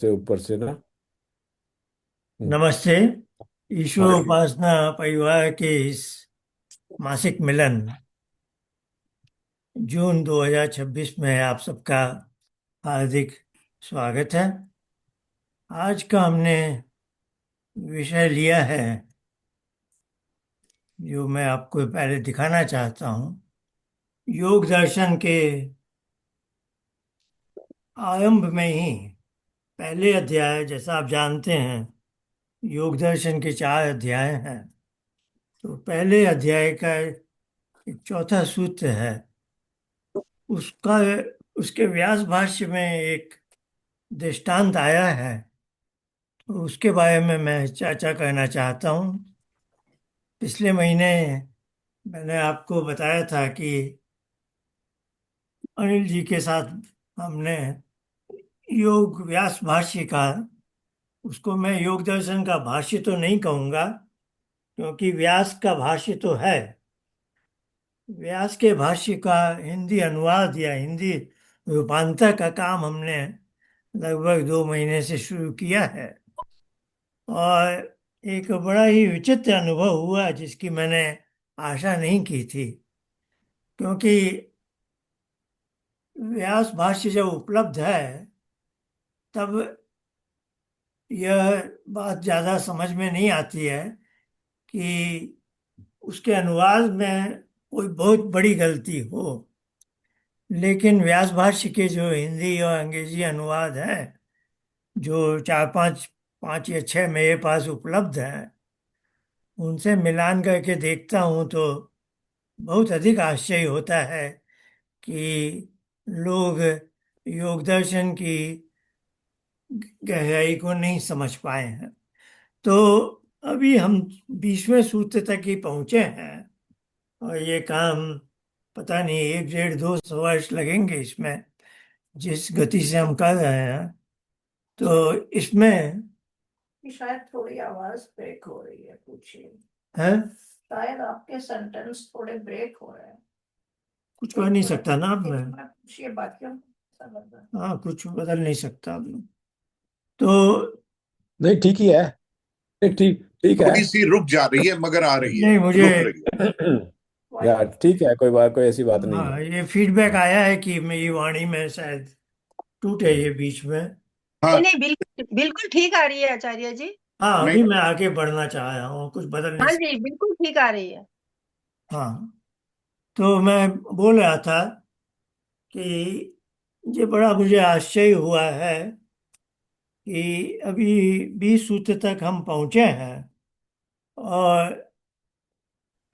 से ऊपर से ना। हम्म, नमस्ते। हाँ ईश्वर जी। उपासना परिवार के इस मासिक मिलन जून 2026 में आप सबका हार्दिक स्वागत है। आज का हमने विषय लिया है जो मैं आपको पहले दिखाना चाहता हूँ। योग दर्शन के आरंभ में ही पहले अध्याय, जैसा आप जानते हैं, योग दर्शन के 4 अध्याय हैं। तो पहले अध्याय का एक चौथा सूत्र है। उसका उसके व्यास भाष्य में एक दृष्टांत आया है, तो उसके बारे में मैं चर्चा करना चाहता हूँ। पिछले महीने मैंने आपको बताया था कि अनिल जी के साथ हमने योग व्यास भाष्य का, उसको मैं योग दर्शन का भाष्य तो नहीं कहूँगा क्योंकि व्यास का भाष्य तो है। व्यास के भाष्य का हिंदी अनुवाद या हिंदी रूपांतर का काम हमने लगभग 2 महीने से शुरू किया है। और एक बड़ा ही विचित्र अनुभव हुआ जिसकी मैंने आशा नहीं की थी, क्योंकि व्यास भाष्य जब उपलब्ध है तब यह बात ज़्यादा समझ में नहीं आती है कि उसके अनुवाद में कोई बहुत बड़ी गलती हो। लेकिन व्यास भाष्य के जो हिंदी और अंग्रेजी अनुवाद हैं, जो चार पांच पांच या छह मेरे पास उपलब्ध हैं, उनसे मिलान करके देखता हूँ तो बहुत अधिक आश्चर्य होता है कि लोग योग दर्शन की गहराई को नहीं समझ पाए हैं। तो अभी हम 20वें सूत्र तक ही पहुंचे हैं और ये काम पता नहीं 1 डेढ़ 2 वर्ष लगेंगे इसमें, जिस गति से हम कर रहे हैं। तो इसमें शायद थोड़ी आवाज ब्रेक हो रही है, पूछिए। है, शायद आपके सेंटेंस थोड़े ब्रेक हो रहे हैं। कुछ कर नहीं सकता ना अब मैं। एक मिनट पूछिए, बाकियों को ऐसा लग रहा है। हाँ, कुछ बदल नहीं सकता अब मैं। तो नहीं, ठीक ही है। नहीं, ठीक ठीक है। थोड़ी सी रुक जा रही है मगर आ रही है, नहीं, मुझे, रुक रही है। यार ठीक है, कोई ऐसी बात नहीं है। हाँ, ये फीडबैक आया है कि मेरी वाणी में शायद टूट है ये बीच में। नहीं हाँ। नहीं, बिल्कुल बिल्कुल ठीक आ रही है आचार्य जी। हाँ, नहीं, अभी मैं आगे बढ़ना चाह रहा हूँ, कुछ बदल नहीं हाँ सकता। जी, बिल्कुल ठीक आ रही है। हाँ, तो मैं बोल रहा था कि ये बड़ा मुझे आश्चर्य हुआ है कि अभी 20 सूत्र तक हम पहुंचे हैं और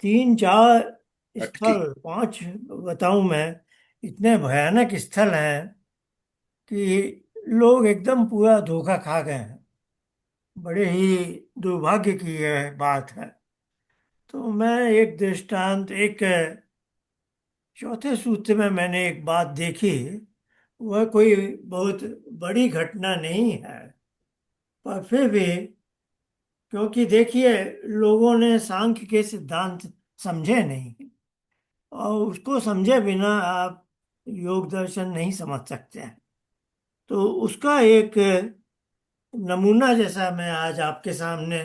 3 4 अटकी। स्थल, 5 बताऊं मैं, इतने भयानक स्थल हैं कि लोग एकदम पूरा धोखा खा गए हैं। बड़े ही दुर्भाग्य की यह बात है। तो मैं एक दृष्टांत, एक चौथे सूत्र में मैंने एक बात देखी। वह कोई बहुत बड़ी घटना नहीं है, पर फिर भी, क्योंकि देखिए, लोगों ने सांख्य के सिद्धांत समझे नहीं, और उसको समझे बिना आप योग दर्शन नहीं समझ सकते हैं। तो उसका एक नमूना जैसा मैं आज आपके सामने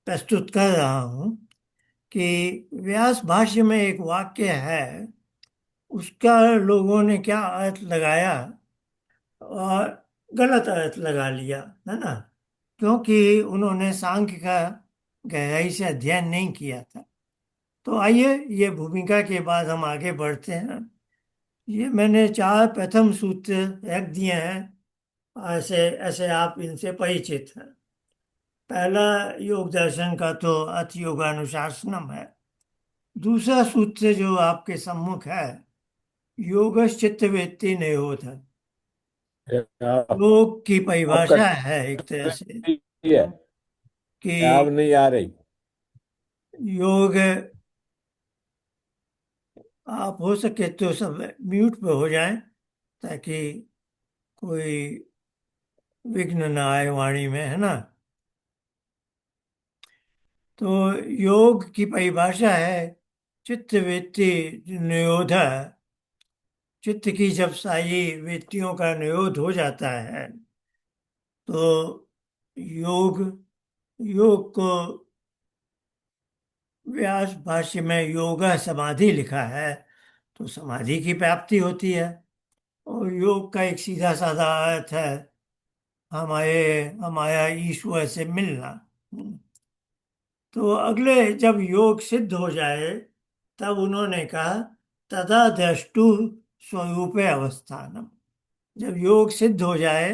प्रस्तुत कर रहा हूँ कि व्यास भाष्य में एक वाक्य है, उसका लोगों ने क्या अर्थ लगाया और गलत अर्थ लगा लिया, है ना, क्योंकि उन्होंने सांख्य का गहराई से अध्ययन नहीं किया था। तो आइए, ये भूमिका के बाद हम आगे बढ़ते हैं। ये मैंने 4 प्रथम सूत्र रख दिए हैं, ऐसे ऐसे आप इनसे परिचित हैं। पहला योग दर्शन का तो अथ योगानुशासनम है। दूसरा सूत्र जो आपके सम्मुख है, योगश्चित्त वृत्ति निरोध है। आप, योग की आपका परिभाषा है एक तरह से ठीक है। कि आप नहीं आ रही। योग, आप हो सके तो सब म्यूट पे हो जाएं ताकि कोई विघ्न ना आए वाणी में, है ना। तो योग की परिभाषा है चित्त वृत्ति निरोध है। चित्त की जब सारी वृत्तियों का निरोध हो जाता है तो योग योग को व्यास भाष्य में योगा समाधि लिखा है, तो समाधि की प्राप्ति होती है। और योग का एक सीधा साधा अर्थ है हमारे हमारा ईश्वर से मिलना। तो अगले जब योग सिद्ध हो जाए तब उन्होंने कहा तदा द्रष्टु स्वरूपे अवस्थानम। जब योग सिद्ध हो जाए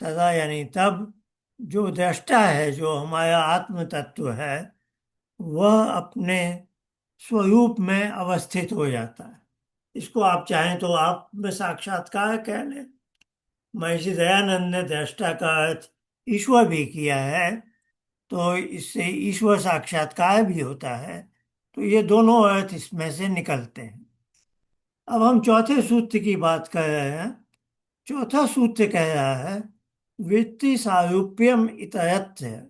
तदा यानी तब जो दृष्टा है, जो हमारा आत्म तत्व है, वह अपने स्वरूप में अवस्थित हो जाता है। इसको आप चाहें तो आप में साक्षात्कार कह लें। महर्षि दयानंद ने दृष्टा का अर्थ ईश्वर भी किया है, तो इससे ईश्वर साक्षात्कार भी होता है। तो ये दोनों अर्थ इसमें से निकलते हैं। अब हम चौथे सूत्र की बात कर रहे हैं। चौथा सूत्र कह रहा है वृत्ति सारूप्यम इतरत्र।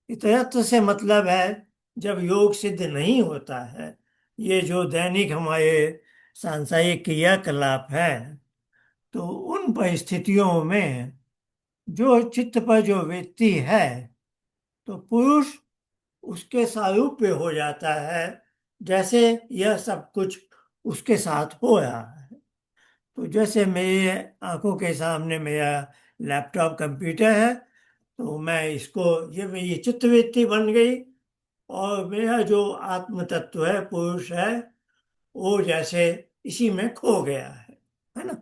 इतरत्र से मतलब है जब योग सिद्ध नहीं होता है, ये जो दैनिक हमारे सांसारिक क्रियाकलाप है, तो उन परिस्थितियों में जो चित्त पर जो वृत्ति है, तो पुरुष उसके सारूप्य हो जाता है, जैसे यह सब कुछ उसके साथ हो रहा है। तो जैसे मेरे आंखों के सामने मेरा लैपटॉप कंप्यूटर है, तो मैं इसको ये मेरी चित्तवृत्ति बन गई, और मेरा जो आत्म तत्व है, पुरुष है, वो जैसे इसी में खो गया है ना।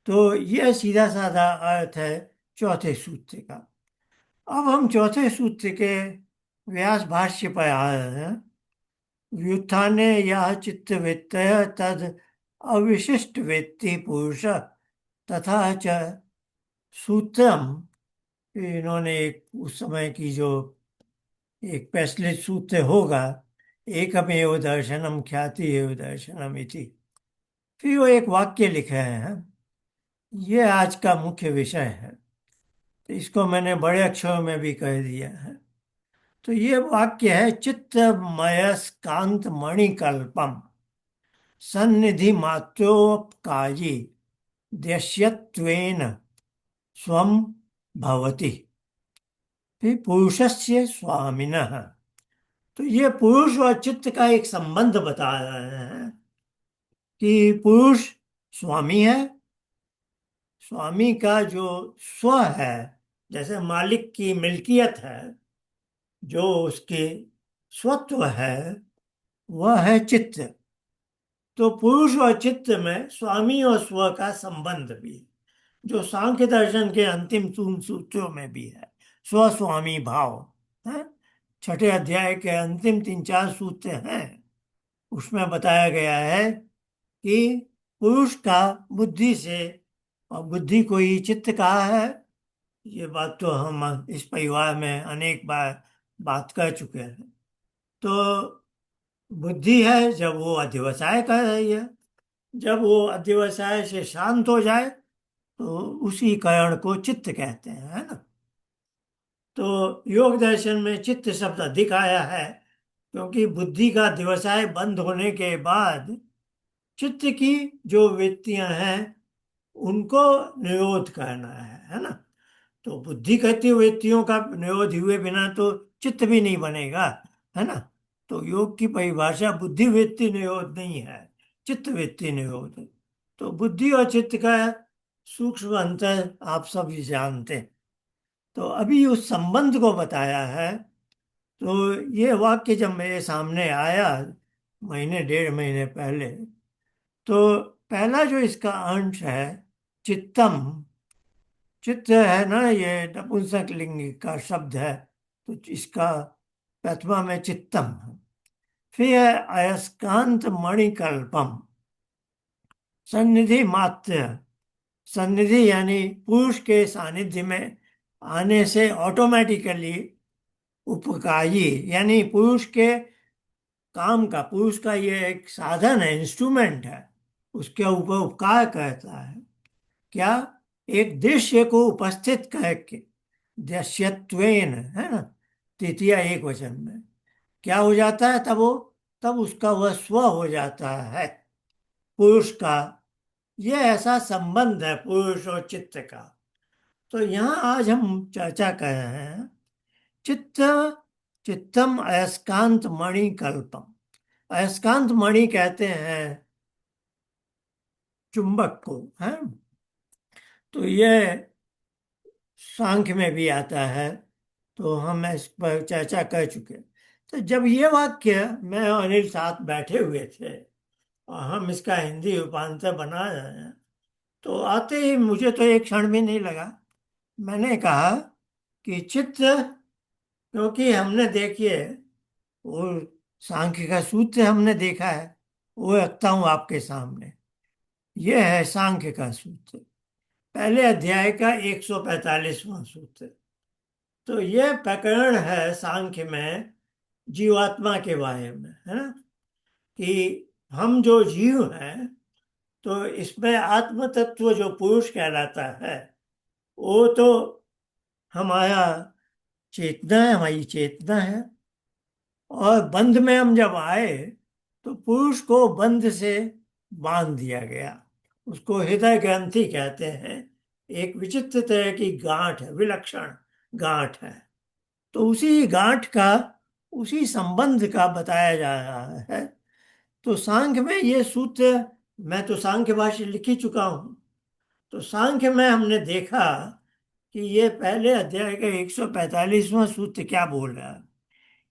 तो यह सीधा साधा अर्थ है चौथे सूत्र का। अब हम चौथे सूत्र के व्यास भाष्य पर आ रहे हैं। व्युत्थाने यह चित्तवृत्तय तद अविशिष्ट वेत्ति पुरुष तथा च सूत्रम। इन्होंने एक उस समय की जो एक पैसलिक सूत्र होगा, एकमेव दर्शनम ख्याति एव दर्शनम इति, फिर वो एक वाक्य लिखे हैं। ये आज का मुख्य विषय है, तो इसको मैंने बड़े अक्षरों में भी कह दिया है। तो ये वाक्य है चित्तमयस्कांत मणिकल्पम सन्निधि मात्रोपकाजी दृश्यत्वेन स्वम भवति फिर पुरुषस्य स्वामिनः। तो ये पुरुष और चित्त का एक संबंध बता रहे हैं कि पुरुष स्वामी है। स्वामी का जो स्व है, जैसे मालिक की मिल्कियत है, जो उसके स्वत्व है, वह है चित्त। तो पुरुष और चित्त में स्वामी और स्व का संबंध भी है, जो सांख्य दर्शन के अंतिम तीन सूत्रों में भी है। स्वस्वामी भाव है, छठे अध्याय के अंतिम तीन चार सूत्र हैं, उसमें बताया गया है कि पुरुष का बुद्धि से, और बुद्धि को ही चित्त कहा है। ये बात तो हम इस परिवार में अनेक बार बात कर चुके हैं। तो बुद्धि है जब वो अध्यवसाय कर रही है, जब वो अध्यवसाय से शांत हो जाए तो उसी करण को चित्त कहते हैं, है ना। तो योग दर्शन में चित्त शब्द अधिक आया है, क्योंकि बुद्धि का व्यवसाय बंद होने के बाद चित्त की जो वृत्तियां हैं उनको निरोध करना है ना। तो बुद्धि कहती वृत्तियों का निरोध हुए बिना तो चित्त भी नहीं बनेगा, है ना। तो योग की परिभाषा बुद्धि वृत्ति निरोध नहीं है, चित्त वृत्ति निरोध है। तो बुद्धि और चित्त का सूक्ष्म अंतर आप सब जानते हैं। तो अभी उस संबंध को बताया है। तो ये वाक्य जब मेरे सामने आया महीने डेढ़ महीने पहले, तो पहला जो इसका अंश है चित्तम, चित्त है ना, ये नपुंसक लिंग का शब्द है, तो इसका प्रथमा में चित्तम है। फिर है अयस्कांत मणिकल्पम सन्निधि मात्र। सन्निधि यानी पुरुष के सानिध्य में आने से ऑटोमेटिकली उपकारी, यानी पुरुष के काम का, पुरुष का ये एक साधन है, इंस्ट्रूमेंट है, उसके ऊपर उपकार करता है। क्या? एक दृश्य को उपस्थित करके, दृश्यत्वेन, है ना, तृतीया एक वचन में क्या हो जाता है, तब उसका वह स्व हो जाता है पुरुष का। यह ऐसा संबंध है पुरुष और चित्त का। तो यहाँ आज हम चर्चा कर रहे हैं चित्त चित्तम अयस्कांत मणि कल्पम। अयस्कांत मणि कहते हैं चुंबक को, है। तो ये सांख्य में भी आता है, तो हम इस पर चर्चा कर चुके। तो जब ये वाक्य मैं और अनिल साथ बैठे हुए थे और हम इसका हिंदी रूपांतर बना रहे हैं, तो आते ही मुझे तो एक क्षण भी नहीं लगा। मैंने कहा कि चित्त, क्योंकि हमने देखिए वो सांख्य का सूत्र हमने देखा है, वो रखता हूं आपके सामने। यह है सांख्य का सूत्र, पहले अध्याय का 145वां सूत्र। तो यह प्रकरण है सांख्य में जीवात्मा के बारे में, है ना, कि हम जो जीव हैं, तो इसमें आत्म तत्व जो पुरुष कहलाता है, वो तो हमारा चेतना है, हमारी चेतना है। और बंध में हम जब आए तो पुरुष को बंध से बांध दिया गया। उसको हृदय ग्रंथि कहते हैं। एक विचित्र तरह की गांठ है, विलक्षण गांठ है। तो उसी गांठ का, उसी संबंध का बताया जा रहा है। तो सांख्य में ये सूत्र, मैं तो सांख्य भाष्य लिख ही चुका हूं। तो सांख्य में हमने देखा कि ये पहले अध्याय का 145वां सूत्र क्या बोल रहा है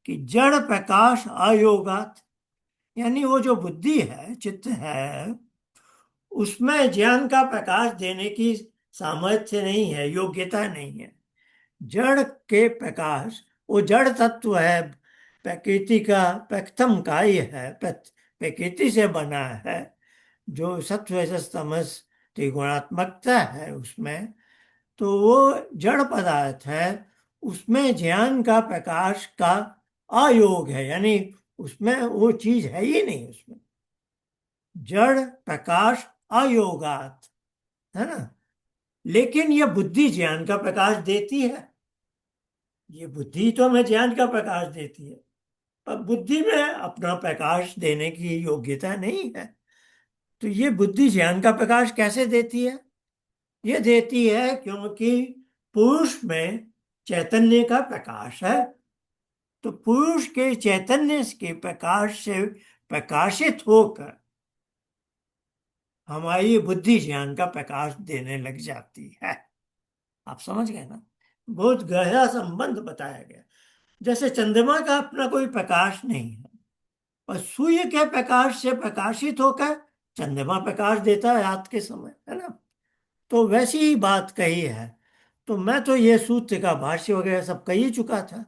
कि जड़ प्रकाश अयोगात, यानी वो जो बुद्धि है, चित्त है, उसमें ज्ञान का प्रकाश देने की सामर्थ्य नहीं है, योग्यता नहीं है। जड़ के प्रकाश, वो जड़ तत्व है, प्रकृति का प्रथम कार्य है, प्रकृति से बना है, जो सत्व रजस तमस त्रिगुणात्मकता है उसमें। तो वो जड़ पदार्थ है, उसमें ज्ञान का प्रकाश का अयोग है, यानी उसमें वो चीज है ही नहीं। उसमें जड़ प्रकाश अयोगात, है ना। लेकिन ये बुद्धि ज्ञान का प्रकाश देती है। ये बुद्धि तो हमें ज्ञान का प्रकाश देती है, पर बुद्धि में अपना प्रकाश देने की योग्यता नहीं है। तो ये बुद्धि ज्ञान का प्रकाश कैसे देती है? ये देती है क्योंकि पुरुष में चैतन्य का प्रकाश है। तो पुरुष के चैतन्य के प्रकाश से प्रकाशित होकर हमारी बुद्धि ज्ञान का प्रकाश देने लग जाती है। आप समझ गए ना? बहुत गहरा संबंध बताया गया। जैसे चंद्रमा का अपना कोई प्रकाश नहीं है, और सूर्य के प्रकाश से प्रकाशित होकर चंद्रमा प्रकाश देता है रात के समय, है ना। तो वैसी ही बात कही है। तो मैं तो ये सूत्र का भाष्य वगैरह सब कह ही चुका था।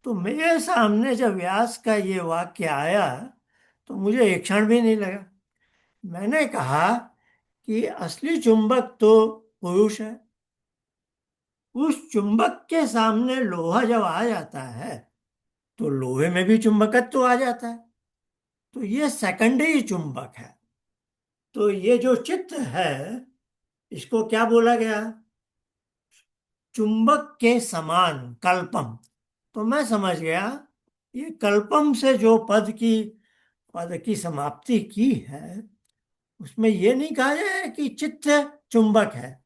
तो मेरे सामने जब व्यास का ये वाक्य आया, तो मुझे एक क्षण भी नहीं लगा। मैंने कहा कि असली चुंबक तो पुरुष है। उस चुंबक के सामने लोहा जब आ जाता है, तो लोहे में भी चुंबकत्व आ जाता है। तो ये सेकेंडरी चुंबक है। तो ये जो चित्त है, इसको क्या बोला गया? चुंबक के समान कल्पम। तो मैं समझ गया, ये कल्पम से जो पद की समाप्ति की है, उसमें ये नहीं कहा जाए कि चित्त चुंबक है।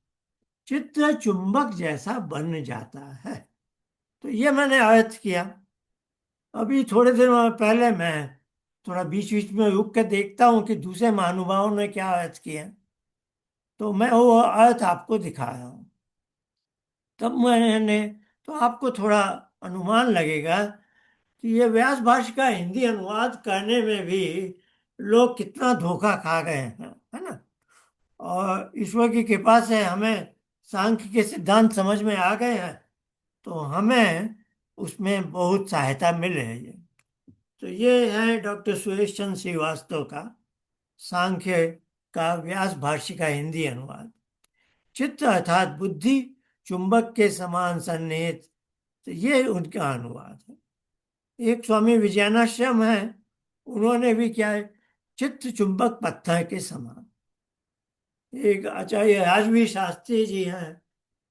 चित्त चुंबक जैसा बन जाता है। तो ये मैंने अर्थ किया। अभी थोड़े दिनों पहले मैं थोड़ा बीच बीच में रुक कर देखता हूँ कि दूसरे महानुभावों ने क्या अर्थ किया। तो मैं वो अर्थ आपको दिखा रहा हूँ। तब मैंने, तो आपको थोड़ा अनुमान लगेगा कि ये व्यास भाष्य का हिंदी अनुवाद करने में भी लोग कितना धोखा खा गए हैं, है ना। और ईश्वर की कृपा से हमें सांख्य के सिद्धांत समझ में आ गए हैं, तो हमें उसमें बहुत सहायता मिल रही है। तो ये है डॉक्टर सुरेश चंद्र श्रीवास्तव का सांख्य का व्यास भाष्य का हिंदी अनुवाद। चित्त अर्थात बुद्धि चुंबक के समान सन्निहित, तो ये उनका अनुवाद है। एक स्वामी विजयानाश्रम है, उन्होंने भी क्या है, चित्त चुंबक पत्थर के समान। एक आचार्य राजवीर शास्त्री जी हैं,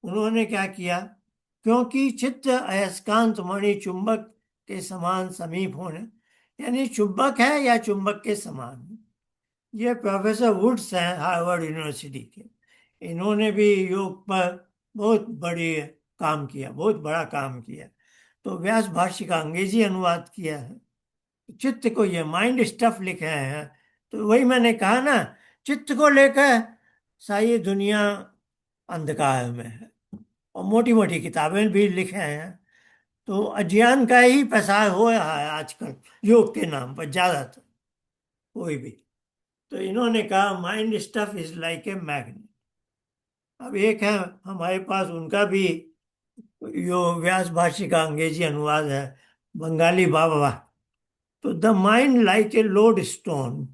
उन्होंने क्या किया, क्योंकि चित्त अयस्कांत मणि चुंबक के समान समीप होने, यानी चुंबक है या चुंबक के समान है। ये प्रोफेसर वुड्स हैं हार्वर्ड यूनिवर्सिटी के। इन्होंने भी योग पर बहुत बड़ी काम किया, बहुत बड़ा काम किया। तो व्यास भाष्य का अंग्रेजी अनुवाद किया है। चित्त को ये माइंड स्टफ लिखे हैं। तो वही मैंने कहा ना, चित्त को लेकर सारी दुनिया अंधकार में है, और मोटी मोटी किताबें भी लिखे हैं। तो अज्ञान का ही प्रसार हो रहा है आजकल योग के नाम पर ज्यादातर, कोई भी। तो इन्होंने कहा mind stuff is like a magnet. अब एक है हमारे पास, उनका भी यो व्यास भाष्य का अंग्रेजी अनुवाद है, बंगाली बाबा। तो the mind like a lodestone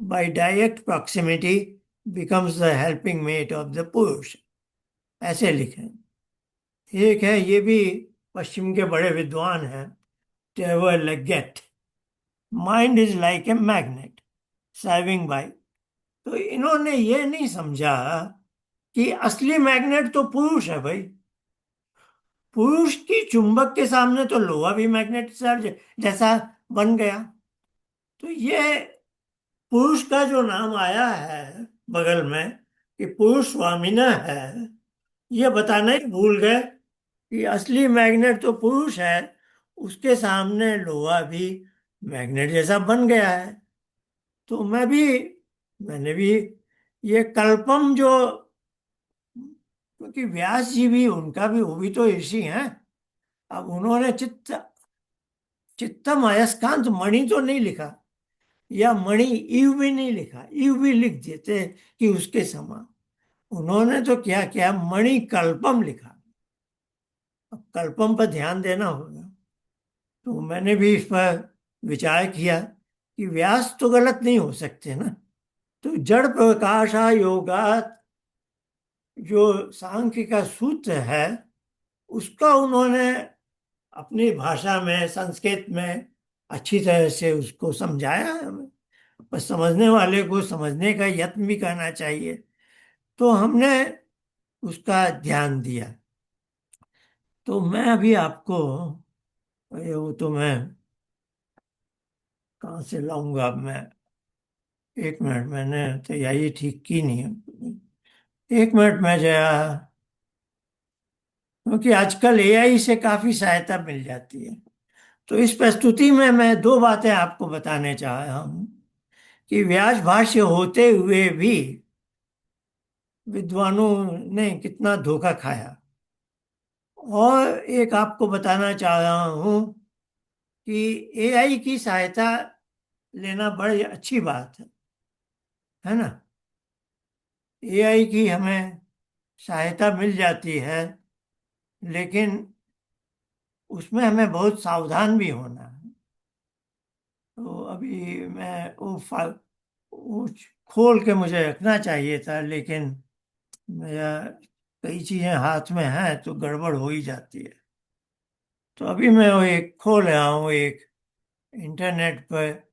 by direct proximity becomes the helping mate of the purusha, ऐसे लिखे। एक है, ये भी पश्चिम के बड़े विद्वान हैं, टेवर लेगेट, mind is like a magnet serving by. तो इन्होंने ये नहीं समझा कि असली मैग्नेट तो पुरुष है भाई। पुरुष की चुंबक के सामने तो लोहा भी मैग्नेट जैसा बन गया। तो ये पुरुष का जो नाम आया है बगल में कि पुरुष स्वामिना है, ये बताना ही भूल गए कि असली मैग्नेट तो पुरुष है, उसके सामने लोहा भी मैग्नेट जैसा बन गया है। तो मैंने भी ये कल्पम जो, क्योंकि व्यास जी भी, उनका भी, वो भी तो ऋषि हैं। अब उन्होंने चित्तम अयस्कांत मणि तो नहीं लिखा, या मणि इव भी नहीं लिखा, इव भी लिख देते कि उसके समान। उन्होंने तो क्या किया, मणि कल्पम लिखा। अब कल्पम पर ध्यान देना होगा। तो मैंने भी इस पर विचार किया कि व्यास तो गलत नहीं हो सकते ना। तो जड़ प्रकाशा योगात जो सांख्य का सूत्र है, उसका उन्होंने अपनी भाषा में, संस्कृत में अच्छी तरह से उसको समझाया है हमें। पर समझने वाले को समझने का यत्न भी करना चाहिए। तो हमने उसका ध्यान दिया। तो मैं अभी आपको, अरे वो तो मैं कहाँ से लाऊंगा अब मैं, एक मिनट, मैंने तैयारी ठीक की नहीं है, एक मिनट में जरा, क्योंकि आजकल एआई से काफी सहायता मिल जाती है। तो इस प्रस्तुति में मैं दो बातें आपको बताने चाह रहा हूं कि व्यास भाष्य होते हुए भी विद्वानों ने कितना धोखा खाया। और एक आपको बताना चाह रहा हूं कि एआई की सहायता लेना बड़ी अच्छी बात है ना। एआई की हमें सहायता मिल जाती है, लेकिन उसमें हमें बहुत सावधान भी होना है। तो अभी मैं वो खोल के मुझे रखना चाहिए था, लेकिन मेरा कई चीजें हाथ में हैं तो गड़बड़ हो ही जाती है। तो अभी मैं वो एक खोल रहा हूँ, एक इंटरनेट पर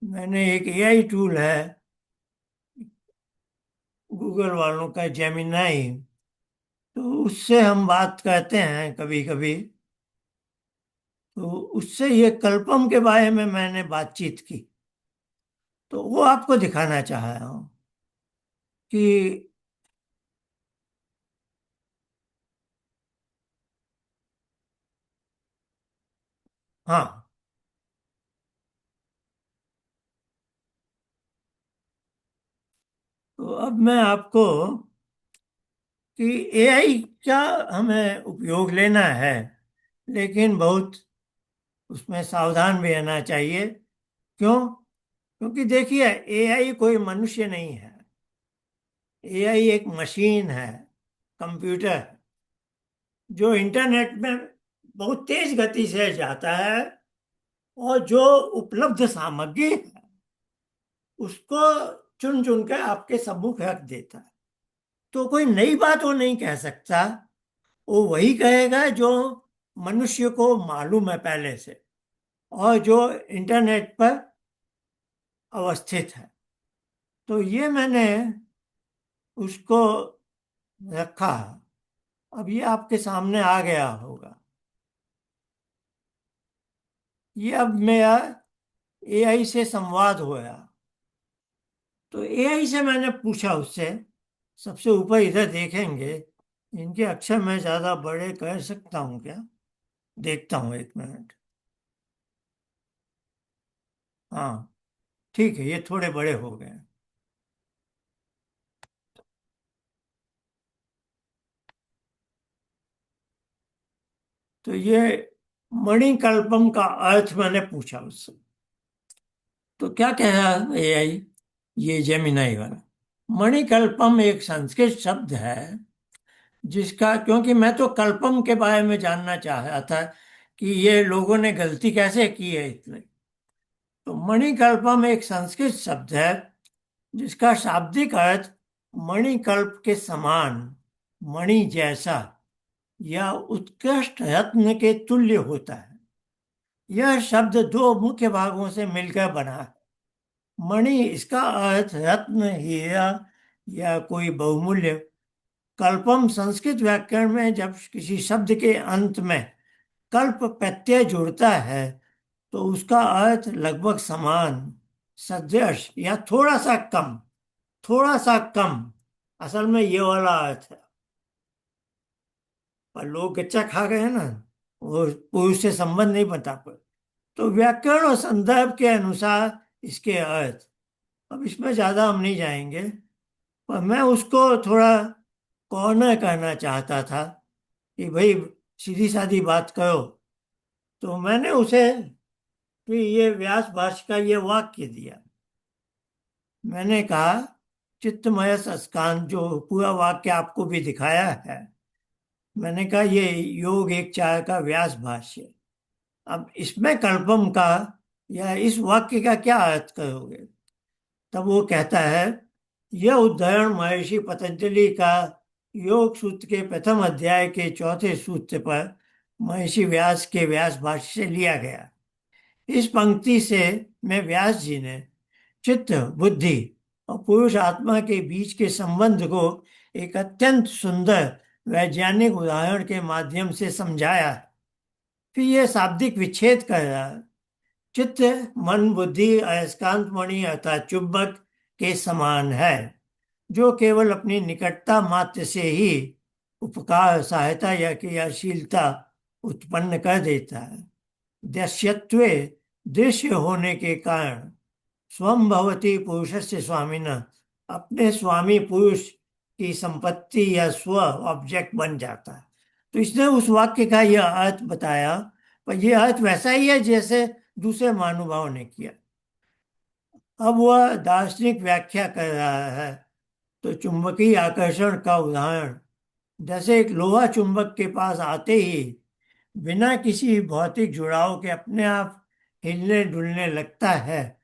मैंने एक एआई टूल है गूगल वालों का, जेमिनाई। तो उससे हम बात करते हैं कभी कभी। तो उससे ये कल्पम के बारे में मैंने बातचीत की। तो वो आपको दिखाना चाह रहा हूँ कि हाँ, तो अब मैं आपको कि एआई का हमें उपयोग लेना है, लेकिन बहुत उसमें सावधान भी रहना चाहिए। क्यों? क्योंकि देखिए, एआई कोई मनुष्य नहीं है। एआई एक मशीन है, कंप्यूटर है, जो इंटरनेट में बहुत तेज गति से जाता है, और जो उपलब्ध सामग्री है उसको चुन चुन कर आपके सम्मुख रख देता है। तो कोई नई बात वो नहीं कह सकता, वो वही कहेगा जो मनुष्य को मालूम है पहले से, और जो इंटरनेट पर अवस्थित है। तो ये मैंने उसको रखा। अब ये आपके सामने आ गया होगा। ये अब मेरा एआई से संवाद हुआ। तो एआई से मैंने पूछा उससे, सबसे ऊपर इधर देखेंगे इनके अक्षर मैं ज्यादा बड़े कर सकता हूँ क्या? देखता हूँ, एक मिनट। हाँ, ठीक है, ये थोड़े बड़े हो गए। तो ये मणिकल्पम का अर्थ मैंने पूछा उससे, तो क्या कहा एआई, ये जेमिनाई वाला? मणिकल्पम एक संस्कृत शब्द है जिसका, क्योंकि मैं तो कल्पम के बारे में जानना चाह रहा था कि ये लोगों ने गलती कैसे की है इतने। तो मणिकल्पम एक संस्कृत शब्द है जिसका शाब्दिक अर्थ मणिकल्प के समान, मणि जैसा या उत्कृष्ट रत्न के तुल्य होता है। यह शब्द दो मुख्य भागों से मिलकर बना है। मणि, इसका अर्थ रत्न, हीरा या कोई बहुमूल्य। कल्पम, संस्कृत व्याकरण में जब किसी शब्द के अंत में कल्प प्रत्यय जुड़ता है तो उसका अर्थ लगभग समान, सदृश या थोड़ा सा कम। थोड़ा सा कम, असल में ये वाला अर्थ है। पर लोग कच्चा खा गए हैं ना, वो पुरुष से संबंध नहीं बता पाए। तो व्याकरण और संदर्भ के अनुसार इसके अर्थ, अब इसमें ज्यादा हम नहीं जाएंगे, पर मैं उसको थोड़ा कॉर्नर करना चाहता था कि भाई सीधी सादी बात करो। तो मैंने उसे फिर ये व्यास भाष्य का ये वाक्य दिया। मैंने कहा, चित्तमय स्कंद, जो पूरा वाक्य आपको भी दिखाया है, मैंने कहा ये योग 1:4 का व्यास भाष्य। अब इसमें कल्पम का या इस वाक्य का क्या अर्थ करोगे? तब वो कहता है, यह उद्धरण महर्षि पतंजलि का योग सूत्र के प्रथम अध्याय के चौथे सूत्र पर महर्षि व्यास के व्यास भाष्य से लिया गया। इस पंक्ति से में व्यास जी ने चित्त, बुद्धि और पुरुष आत्मा के बीच के संबंध को एक अत्यंत सुंदर वैज्ञानिक उदाहरण के माध्यम से समझाया है। फिर यह शाब्दिक विच्छेद कर रहा है। चित्त, मन, बुद्धि अयस्कांत मणि अर्थात चुंबक के समान है, जो केवल अपनी निकटता मात्र से ही उपकार, सहायता या क्रियाशीलता उत्पन्न कर देता है। दृश्यत्वे, दृश्य होने के कारण, स्वम भवति पुरुषस्य स्वामिनः, अपने स्वामी पुरुष की संपत्ति या स्व ऑब्जेक्ट बन जाता है। तो इसने उस वाक्य का यह अर्थ बताया, पर यह अर्थ वैसा ही है जैसे दूसरे महानुभाव ने किया। अब वह दार्शनिक व्याख्या कर रहा है। तो चुंबकीय आकर्षण का उदाहरण, जैसे एक लोहा चुंबक के पास आते ही बिना किसी भौतिक जुड़ाव के अपने आप हिलने डुलने लगता है,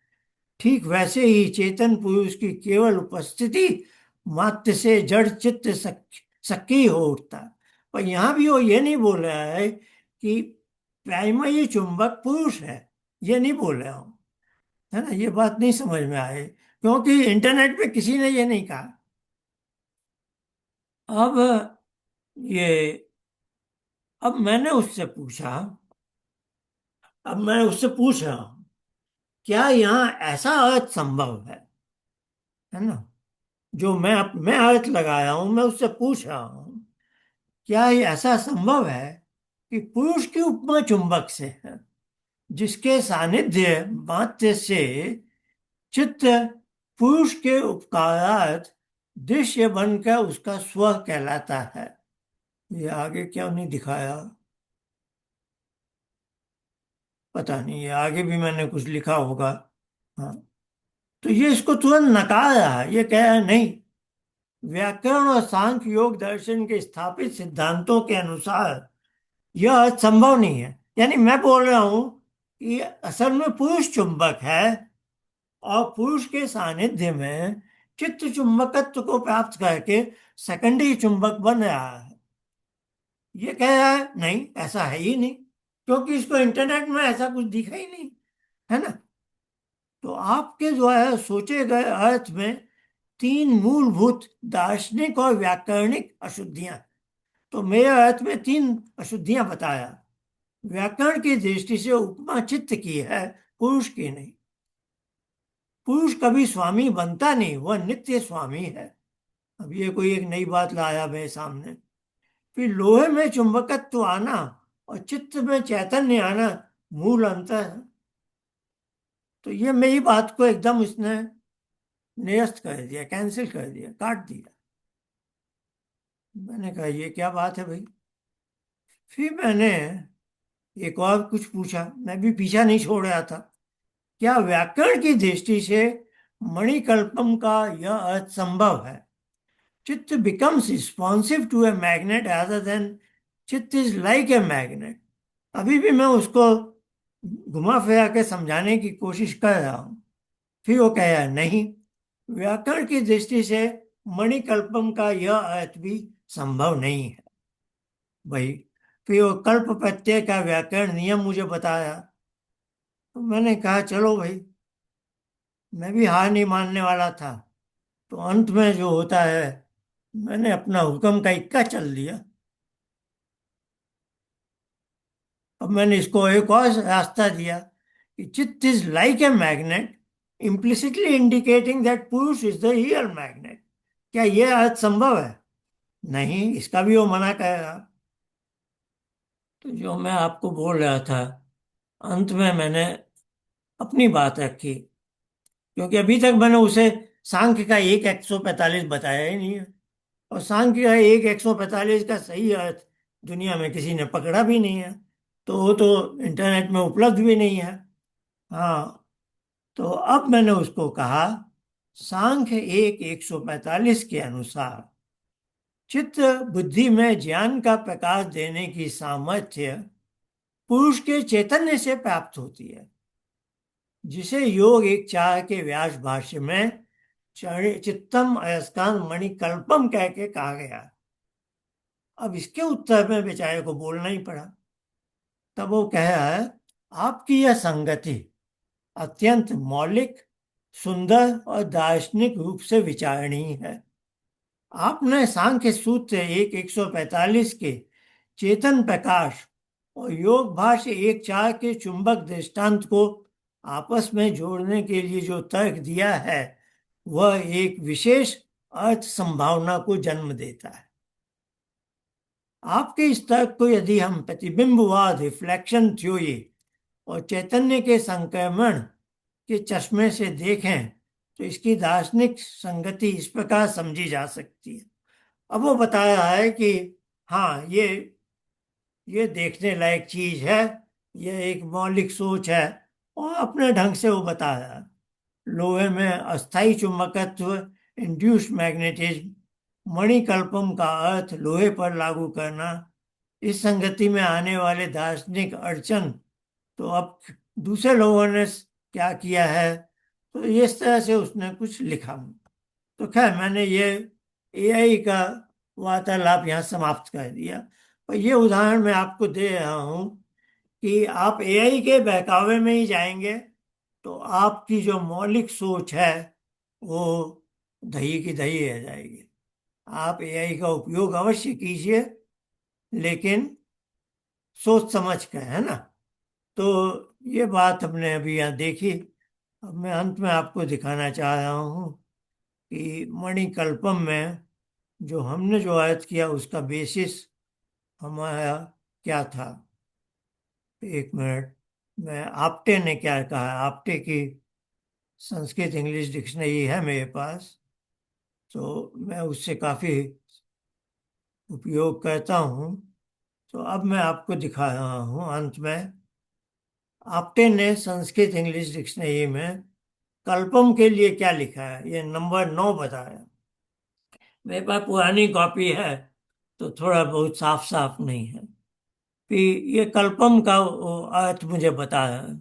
ठीक वैसे ही चेतन पुरुष की केवल उपस्थिति मात्र से जड़ चित्त सक्रिय हो उठता है। पर यहां भी वो ये नहीं बोल रहा है कि प्राइमरी चुंबक पुरुष है, ये नहीं बोल रहा हूं, है ना? ये बात नहीं समझ में आए, क्योंकि इंटरनेट पे किसी ने ये नहीं कहा। अब ये, अब मैंने उससे पूछा, अब मैं उससे पूछ रहा हूं, क्या यहाँ ऐसा अर्थ संभव है ना? जो मैं अर्थ लगाया हूं, मैं उससे पूछ रहा हूं, क्या ये ऐसा संभव है कि पुरुष की उपमा चुंबक से है, जिसके सानिध्य मात्र से चित्त पुरुष के उपकारार्थ दृश्य बनकर उसका स्व कहलाता है। ये आगे क्यों नहीं दिखाया, पता नहीं, ये आगे भी मैंने कुछ लिखा होगा। हाँ, तो ये इसको तुरंत नकार रहा है, ये कह रहा है नहीं, व्याकरण और सांख्य योग दर्शन के स्थापित सिद्धांतों के अनुसार यह संभव नहीं है। यानी मैं बोल रहा हूं कि असल में पुरुष चुंबक है और पुरुष के सानिध्य में चित्त चुंबकत्व को प्राप्त करके सेकेंडरी चुंबक बन रहा है। ये कह रहा है नहीं, ऐसा है ही नहीं, क्योंकि इसको इंटरनेट में ऐसा कुछ दिखा ही नहीं, है ना? तो आपके जो है सोचे गए अर्थ में तीन मूलभूत दार्शनिक और व्याकरणिक अशुद्धियां, तो मेरे अर्थ में तीन अशुद्धियां बताया। व्याकरण की दृष्टि से उपमा चित्त की है, पुरुष की नहीं। पुरुष कभी स्वामी बनता नहीं, वह नित्य स्वामी है। अब ये कोई एक नई बात लाया मेरे सामने। फिर लोहे में चुंबकत्व आना और चित्त में चैतन्य आना मूल अंतर है। तो ये मेरी बात को एकदम उसने निरस्त कर दिया, कैंसिल कर दिया, काट दिया। मैंने कहा ये क्या बात है भाई। फिर मैंने एक और कुछ पूछा, मैं भी पीछा नहीं छोड़ रहा था। क्या व्याकरण की दृष्टि से मणिकल्पम का यह अर्थ संभव है? चित्त becomes responsive to a magnet rather than चित्त is like a magnet। अभी भी मैं उसको घुमा फिरा के समझाने की कोशिश कर रहा हूं। फिर वो कह रहा है नहीं, व्याकरण की दृष्टि से मणिकल्पम का यह अर्थ भी संभव नहीं है भाई। फिर वो कल्प प्रत्यय का व्याकरण नियम मुझे बताया। तो मैंने कहा चलो भाई, मैं भी हार नहीं मानने वाला था। तो अंत में जो होता है, मैंने अपना हुक्म का इक्का चल दिया। अब मैंने इसको एक और रास्ता दिया कि चित्त is like a magnet, implicitly indicating that पुरुष इज द रियल मैग्नेट। क्या यह अर्थ संभव है? नहीं, इसका भी वो मना करेगा। तो जो मैं आपको बोल रहा था, अंत में मैंने अपनी बात रखी, क्योंकि अभी तक मैंने उसे सांख्य का एक 145 बताया ही नहीं है। और सांख्य का एक 145 का सही अर्थ दुनिया में किसी ने पकड़ा भी नहीं है। तो वो तो इंटरनेट में उपलब्ध भी नहीं है। हाँ, तो अब मैंने उसको कहा, सांख्य एक 145 के अनुसार चित्त बुद्धि में ज्ञान का प्रकाश देने की सामर्थ्य पुरुष के चैतन्य से प्राप्त होती है, जिसे योग एक चार के व्यास भाष्य में चित्तम अयस्कांत मणिकल्पम कह के कहा गया। अब इसके उत्तर में बेचारे को बोलना ही पड़ा। तब वो कह रहा है, आपकी यह संगति अत्यंत मौलिक, सुंदर और दार्शनिक रूप से विचारणीय है। आपने सांख्य सूत्र एक 145 के चेतन प्रकाश और योग भाष्य एक चार के चुंबक दृष्टांत को आपस में जोड़ने के लिए जो तर्क दिया है, वह एक विशेष अर्थ संभावना को जन्म देता है। आपके इस तर्क को यदि हम प्रतिबिंबवाद, रिफ्लेक्शन थ्योरी और चैतन्य के संक्रमण के चश्मे से देखें, तो इसकी दार्शनिक संगति इस प्रकार समझी जा सकती है। अब वो बता रहा है कि हाँ, ये देखने लायक चीज है, ये एक मौलिक सोच है। और अपने ढंग से वो बता रहा है, लोहे में अस्थायी चुंबकत्व, इंड्यूस्ड मैग्नेटिज्म, मणिकल्पम का अर्थ लोहे पर लागू करना, इस संगति में आने वाले दार्शनिक अड़चन। तो अब दूसरे लोगों ने क्या किया है, तो इस तरह से उसने कुछ लिखा। तो खैर, मैंने ये एआई का वार्तालाप यहाँ समाप्त कर दिया। और ये उदाहरण मैं आपको दे रहा हूँ कि आप एआई के बहकावे में ही जाएंगे तो आपकी जो मौलिक सोच है वो दही की दही रह जाएगी। आप एआई का उपयोग अवश्य कीजिए, लेकिन सोच समझ कर, है ना। तो ये बात हमने अभी यहाँ देखी। अब मैं अंत में आपको दिखाना चाह रहा हूँ कि मणिकल्पम में जो हमने जो आयत किया उसका बेसिस हमारा क्या था। एक मिनट, मैं आप्टे ने क्या कहा, आप्टे की संस्कृत इंग्लिश डिक्शनरी है मेरे पास, तो मैं उससे काफ़ी उपयोग करता हूँ। तो अब मैं आपको दिखा रहा हूँ अंत में, आप्टे ने संस्कृत इंग्लिश डिक्शनरी में कल्पम के लिए क्या लिखा है। ये नंबर 9 बताया। मेरे पास पुरानी कॉपी है तो थोड़ा बहुत साफ साफ नहीं है। फिर ये कल्पम का वो अर्थ मुझे बता रहा है,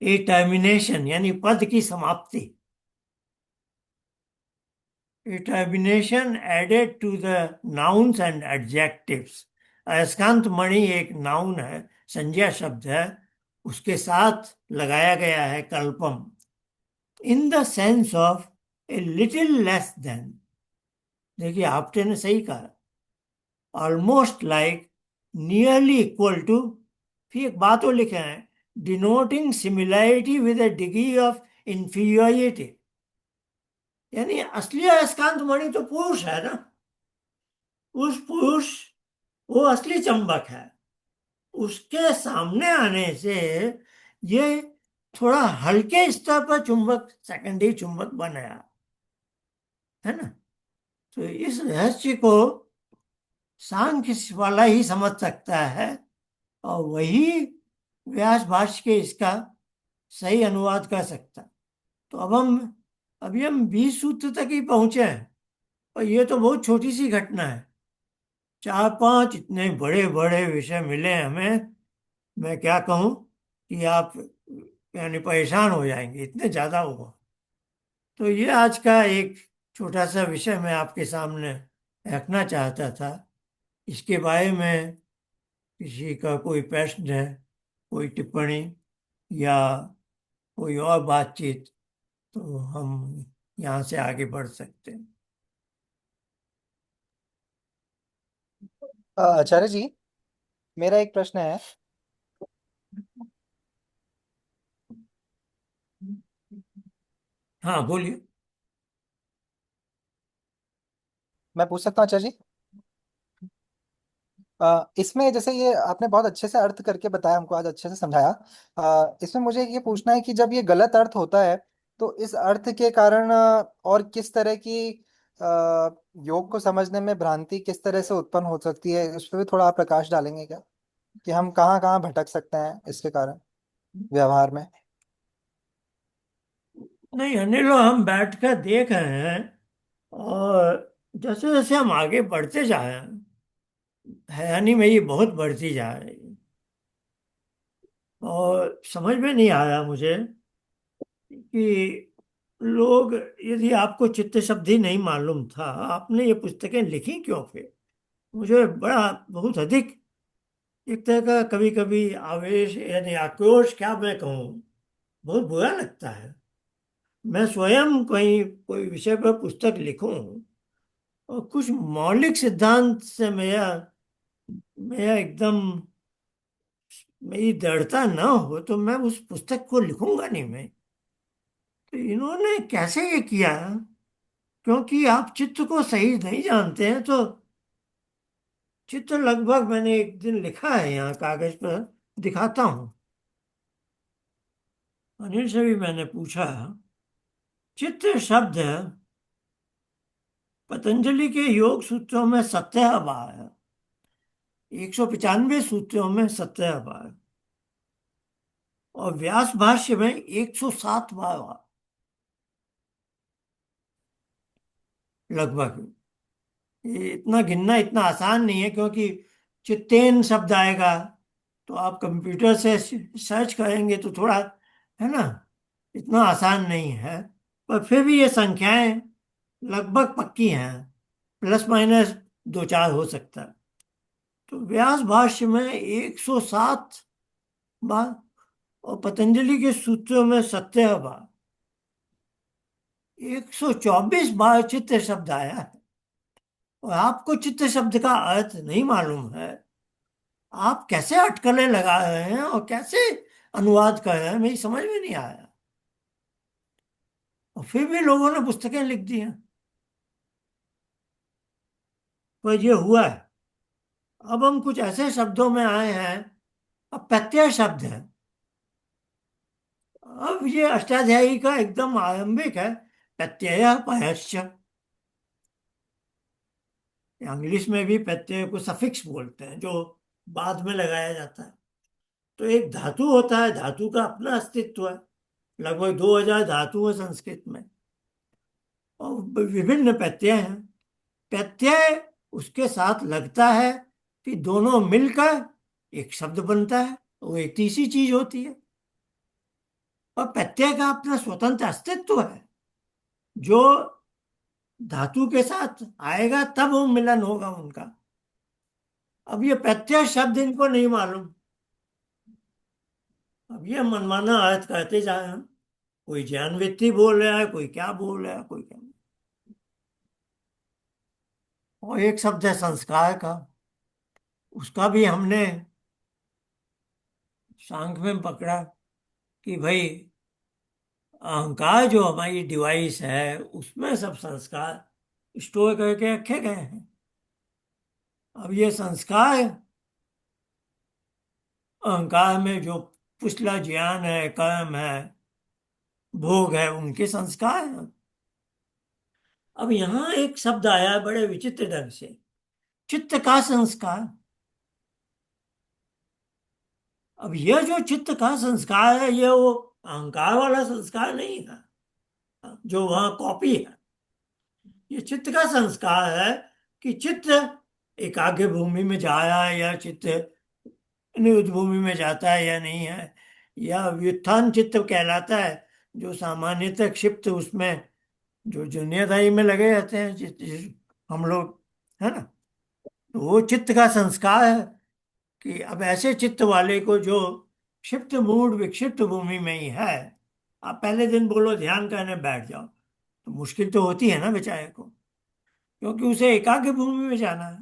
ए टर्मिनेशन यानी पद की समाप्ति। A termination added to the nouns and adjectives। अयस्कांत मणि एक नाउन है, संज्ञा शब्द है, उसके साथ लगाया गया है कल्पम। In the sense of a little less than. देखिए, आपने ने सही कहा, almost like, nearly equal to. फिर एक बात और लिखे हैं, denoting similarity with a degree of inferiority. यानी असली अयस्कांत मणि तो पुरुष है ना। उस पुरुष वो असली चुंबक है। उसके सामने आने से ये थोड़ा हल्के स्तर पर चुंबक, सेकेंडरी चुंबक बन गया, है ना। तो इस रहस्य को सांख्य वाला ही समझ सकता है, और वही व्यास भाष्य के इसका सही अनुवाद कर सकता। तो अभी हम 20 सूत्र तक ही पहुंचे हैं, और ये तो बहुत छोटी सी घटना है। 4-5 इतने बड़े बड़े विषय मिले हमें, मैं क्या कहूं कि आप यानी परेशान हो जाएंगे, इतने ज्यादा हुआ। तो ये आज का एक छोटा सा विषय मैं आपके सामने रखना चाहता था। इसके बारे में किसी का कोई प्रश्न है, कोई टिप्पणी, या कोई और बातचीत, तो हम यहाँ से आगे बढ़ सकते हैं। आचार्य जी, मेरा एक प्रश्न है। हाँ, बोलिए। मैं पूछ सकता हूँ आचार्य जी? इसमें जैसे ये आपने बहुत अच्छे से अर्थ करके बताया, हमको आज अच्छे से समझाया। इसमें मुझे ये पूछना है कि जब ये गलत अर्थ होता है तो इस अर्थ के कारण और किस तरह की योग को समझने में भ्रांति किस तरह से उत्पन्न हो सकती है, उस पर भी थोड़ा आप प्रकाश डालेंगे क्या? कि हम कहाँ कहाँ भटक सकते हैं इसके कारण व्यवहार में। नहीं अनिल, हम बैठ कर देख रहे हैं, और जैसे जैसे हम आगे बढ़ते जा रहे हैं, हैरानी मेरी बहुत बढ़ती जा रही है। और समझ में नहीं आ रहा मुझे कि लोग, यदि आपको चित्त शब्द ही नहीं मालूम था, आपने ये पुस्तकें लिखी क्यों फिर? मुझे बड़ा, बहुत अधिक एक तरह का कभी कभी आवेश, यानी आक्रोश, क्या मैं कहूँ, बहुत बुरा लगता है। मैं स्वयं कहीं कोई विषय पर पुस्तक लिखूं, और कुछ मौलिक सिद्धांत से मेरा मेरा एकदम मेरी दृढ़ता न हो, तो मैं उस पुस्तक को लिखूंगा नहीं मैं। तो इन्होंने कैसे ये किया? क्योंकि आप चित्त को सही नहीं जानते हैं, तो चित्त लगभग, मैंने एक दिन लिखा है यहाँ कागज पर, दिखाता हूँ। अनिल से भी मैंने पूछा। चित्त शब्द पतंजलि के योग सूत्रों में 17 बार है, 195 सूत्रों में 17 बार, और व्यास भाष्य में 107 बार लगभग। ये इतना गिनना इतना आसान नहीं है, क्योंकि चित्तेन शब्द आएगा, तो आप कंप्यूटर से सर्च करेंगे तो थोड़ा, है ना, इतना आसान नहीं है। पर फिर भी ये संख्याएं लगभग पक्की हैं, प्लस माइनस 2-4 हो सकता है। तो व्यास भाष्य में 107 बार, और पतंजलि के सूत्रों में 17 बार, 124 बार चित्त शब्द आया है। और आपको चित्त शब्द का अर्थ नहीं मालूम है, आप कैसे अटकलें लगा रहे हैं और कैसे अनुवाद कर रहे हैं, मेरी समझ में नहीं आया। और फिर भी लोगों ने पुस्तकें लिख दी हैं। पर ये हुआ है। अब हम कुछ ऐसे शब्दों में आए हैं, अब प्रत्यय शब्द है। अब ये अष्टाध्यायी का एकदम आरंभिक है, प्रत्यय पयश्च। इंग्लिश में भी प्रत्यय को सफिक्स बोलते हैं, जो बाद में लगाया जाता है। तो एक धातु होता है, धातु का अपना अस्तित्व है। लगभग 2000 धातु है संस्कृत में, और विभिन्न प्रत्यय हैं। प्रत्यय उसके साथ लगता है कि दोनों मिलकर एक शब्द बनता है, वो एक तीसरी चीज होती है। और प्रत्यय का अपना स्वतंत्र अस्तित्व है, जो धातु के साथ आएगा तब वो मिलन होगा उनका। अब ये प्रत्यय शब्द इनको नहीं मालूम। अब ये मनमाना अर्थ कहते जा रहे हैं। कोई ज्ञान वृत्ति बोल रहा है, कोई क्या बोल रहा है, कोई क्या। और एक शब्द है संस्कार का, उसका भी हमने सांख्य में पकड़ा कि भाई अहंकार जो हमारी डिवाइस है, उसमें सब संस्कार स्टोर करके रखे गए हैं। अब ये संस्कार अहंकार में जो पिछला ज्ञान है, कर्म है, भोग है, उनके संस्कार हैं। अब यहां एक शब्द आया है बड़े विचित्र ढंग से, चित्त का संस्कार। अब यह जो चित्त का संस्कार है, यह वो अहंकार वाला संस्कार नहीं है जो वहां कॉपी है। ये चित्त का संस्कार है कि चित्त एकाग्र भूमि में जा रहा है या चित्त निरुद्ध भूमि में जाता है या नहीं है, या व्युत्थान चित्त कहलाता है जो सामान्यतः क्षिप्त उसमें जो दुनियादारी में लगे रहते हैं हम लोग, है ना। तो वो चित्त का संस्कार है कि अब ऐसे चित्त वाले को जो क्षिप्त मूड विक्षिप्त भूमि में ही है, आप पहले दिन बोलो ध्यान करने बैठ जाओ तो मुश्किल तो होती है ना बेचारे को, क्योंकि उसे एकाग्र भूमि में जाना है।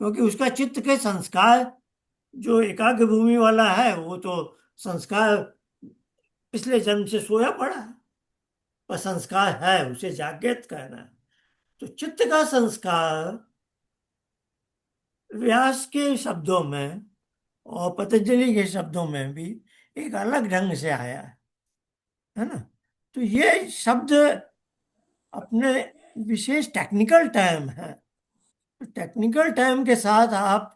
क्योंकि उसका चित्त के संस्कार जो एकाग्र भूमि वाला है, वो तो संस्कार पिछले जन्म से सोया पड़ा है, पर संस्कार है उसे जागृत करना है। तो चित्त का संस्कार व्यास के शब्दों में और पतंजलि के शब्दों में भी एक अलग ढंग से आया है ना। तो ये शब्द अपने विशेष टेक्निकल टर्म है। टेक्निकल टर्म के साथ आप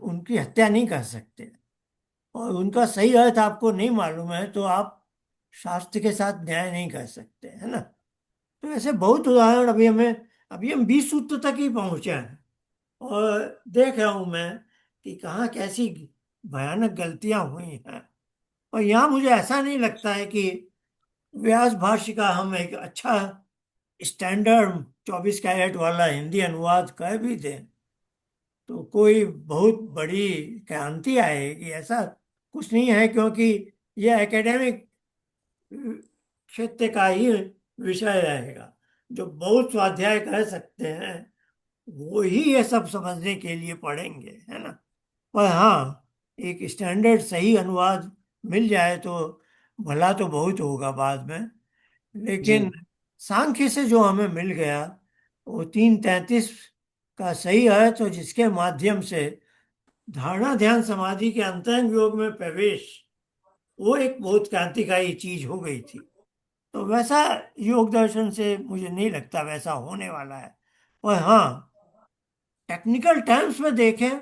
उनकी हत्या नहीं कर सकते, और उनका सही अर्थ आपको नहीं मालूम है तो आप शास्त्र के साथ न्याय नहीं कर सकते, है ना। तो ऐसे बहुत उदाहरण अभी हम 20 सूत्र तक ही पहुंचे हैं, और देख रहा हूं मैं कि कहाँ कैसी भयानक गलतियां हुई हैं। और यहाँ मुझे ऐसा नहीं लगता है कि व्यास भाष्य का हम एक अच्छा स्टैंडर्ड 24 कैरेट वाला हिंदी अनुवाद कर भी दें तो कोई बहुत बड़ी क्रांति आएगी, ऐसा कुछ नहीं है। क्योंकि यह एकेडमिक क्षेत्र का ही विषय रहेगा। जो बहुत स्वाध्याय कर सकते हैं वो ही ये सब समझने के लिए पढ़ेंगे, है ना। पर हाँ, एक स्टैंडर्ड सही अनुवाद मिल जाए तो भला तो बहुत होगा बाद में। जी लेकिन सांख्य से जो हमें मिल गया वो 3:33 का सही अर्थ, और जिसके माध्यम से धारणा ध्यान समाधि के अंतरंग योग में प्रवेश, वो एक बहुत क्रांतिकारी चीज हो गई थी। तो वैसा योग दर्शन से मुझे नहीं लगता वैसा होने वाला है। और हाँ, टेक्निकल टर्म्स में देखें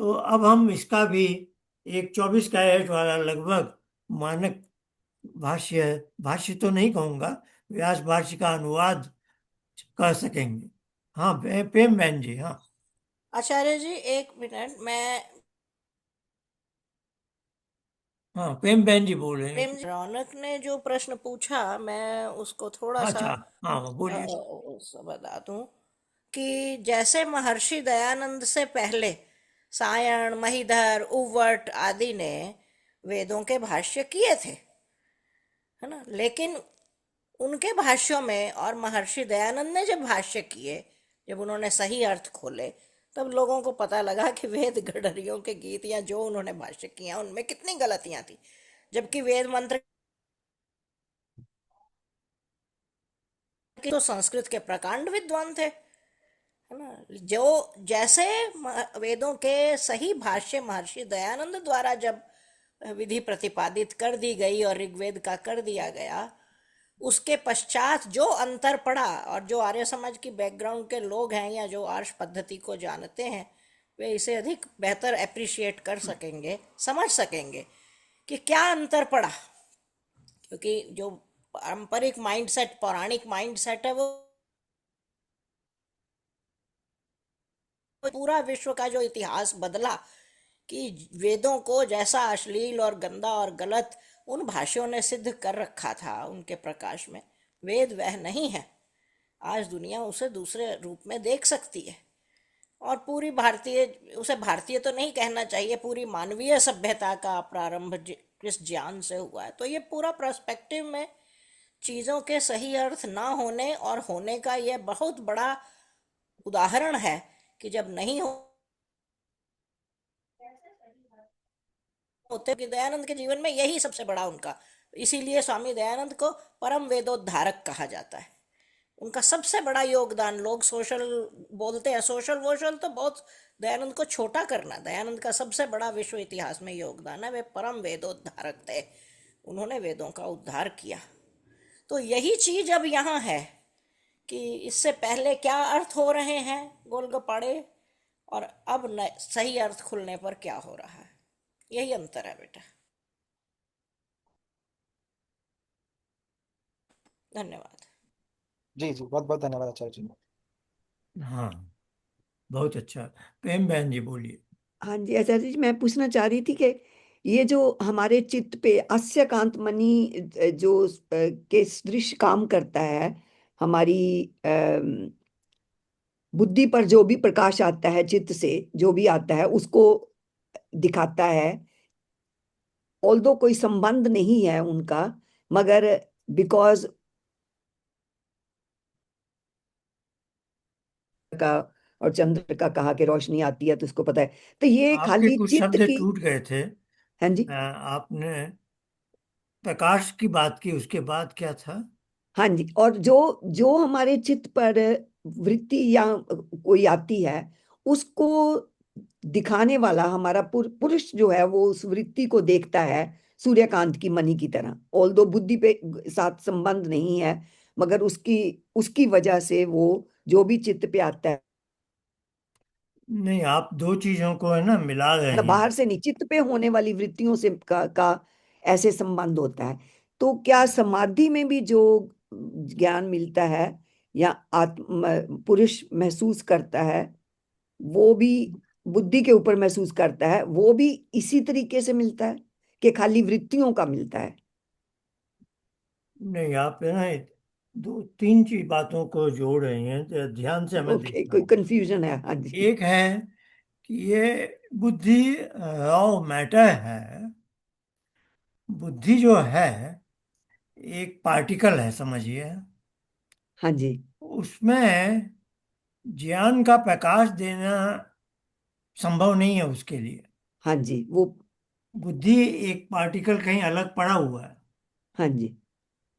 तो अब हम इसका भी एक 24 कैरेट वाला लगभग मानक भाष्य, भाष्य तो नहीं कहूंगा, व्यास भाष्य का अनुवाद कर सकेंगे। हाँ, प्रेम बहन जी, हाँ। आचार्य जी, एक मिनट। मैं हाँ, प्रेम बहन जी बोल रहे प्रेम हैं। जी, रौनक ने जो प्रश्न पूछा मैं उसको थोड़ा सा अच्छा, हाँ बोलिए। बता दूं कि जैसे महर्षि दयानंद से पहले सायण, महीधर, उव्वट आदि ने वेदों के भाष्य किए थे, है ना। लेकिन उनके भाष्यों में और महर्षि दयानंद ने जब भाष्य किए, जब उन्होंने सही अर्थ खोले, तब लोगों को पता लगा कि वेद गडरियों के गीत या जो उन्होंने भाष्य किया उनमें कितनी गलतियां थी। जबकि वेद मंत्र के तो संस्कृत के प्रकांड विद्वान थे, है ना। जो जैसे वेदों के सही भाष्य महर्षि दयानंद द्वारा जब विधि प्रतिपादित कर दी गई और ऋग्वेद का कर दिया गया, उसके पश्चात जो अंतर पड़ा, और जो आर्य समाज की बैकग्राउंड के लोग हैं या जो आर्ष पद्धति को जानते हैं, वे इसे अधिक बेहतर अप्रिशिएट कर सकेंगे, समझ सकेंगे कि क्या अंतर पड़ा। क्योंकि जो पारंपरिक माइंडसेट, पौराणिक माइंडसेट है, वो पूरा विश्व का जो इतिहास बदला कि वेदों को जैसा अश्लील और गंदा और गलत उन भाषियों ने सिद्ध कर रखा था उनके प्रकाश में, वेद वह नहीं है। आज दुनिया उसे दूसरे रूप में देख सकती है। और पूरी भारतीय, उसे भारतीय तो नहीं कहना चाहिए, पूरी मानवीय सभ्यता का प्रारंभ किस ज्ञान से हुआ है। तो ये पूरा पर्सपेक्टिव में चीज़ों के सही अर्थ ना होने और होने का यह बहुत बड़ा उदाहरण है कि जब नहीं होते कि दयानंद के जीवन में यही सबसे बड़ा उनका, इसीलिए स्वामी दयानंद को परम वेदोद्धारक कहा जाता है। उनका सबसे बड़ा योगदान, लोग सोशल बोलते हैं, सोशल वोशल तो बहुत दयानंद को छोटा करना, दयानंद का सबसे बड़ा विश्व इतिहास में योगदान है, वे परम वेदोद्धारक थे, उन्होंने वेदों का उद्धार किया। तो यही चीज अब यहाँ है कि इससे पहले क्या अर्थ हो रहे हैं गोलगप्पाड़े, और अब सही अर्थ खुलने पर क्या हो रहा है, यही अंतर है बेटा। धन्यवाद। जी जी, बहुत बहुत धन्यवाद आचार्य जी। हाँ, बहुत अच्छा। प्रेम बहन जी बोलिए। हाँ जी आचार्य जी, मैं पूछना चाह रही थी कि ये जो हमारे चित्त पे अस्य कांत मणि जो के सदृश काम करता है, हमारी बुद्धि पर जो भी प्रकाश आता है, चित्त से जो भी आता है उसको दिखाता है, ऑल्दो कोई संबंध नहीं है उनका, मगर बिकॉज का और चंद्र का कहा कि रोशनी आती है तो उसको पता है, तो ये आपके खाली कुछ चित्त शब्द की। टूट गए थे। हाँ जी। आपने प्रकाश की बात की, उसके बाद क्या था? हाँ जी, और जो जो हमारे चित्त पर वृत्ति या कोई आती है, उसको दिखाने वाला हमारा पुरुष जो है वो उस वृत्ति को देखता है सूर्यकांत की मणि की तरह, ऑल्दो बुद्धि पे साथ संबंध नहीं है, मगर उसकी उसकी वजह से वो जो भी चित्त पे आता है नहीं, आप दो चीजों को है ना मिला रहे ना, हैं। बाहर से नहीं, चित्त पे होने वाली वृत्तियों से का ऐसे संबंध होता है। तो क्या समाधि में भी जो ज्ञान मिलता है या आत्म पुरुष महसूस करता है, वो भी बुद्धि के ऊपर महसूस करता है, वो भी इसी तरीके से मिलता है कि खाली वृत्तियों का मिलता है? नहीं, आप है ना दो तीन चीज बातों को जोड़ रहे हैं, ध्यान से हमें ओके, देखना कोई होगा। कंफ्यूजन है? हाँ जी। एक है कि ये बुद्धि रॉ मैटर है। बुद्धि जो है एक पार्टिकल है, समझिए। हाँ जी। उसमें ज्ञान का प्रकाश देना संभव नहीं है उसके लिए। हाँ जी वो। बुद्धि एक पार्टिकल कहीं अलग पड़ा हुआ है। हाँ जी।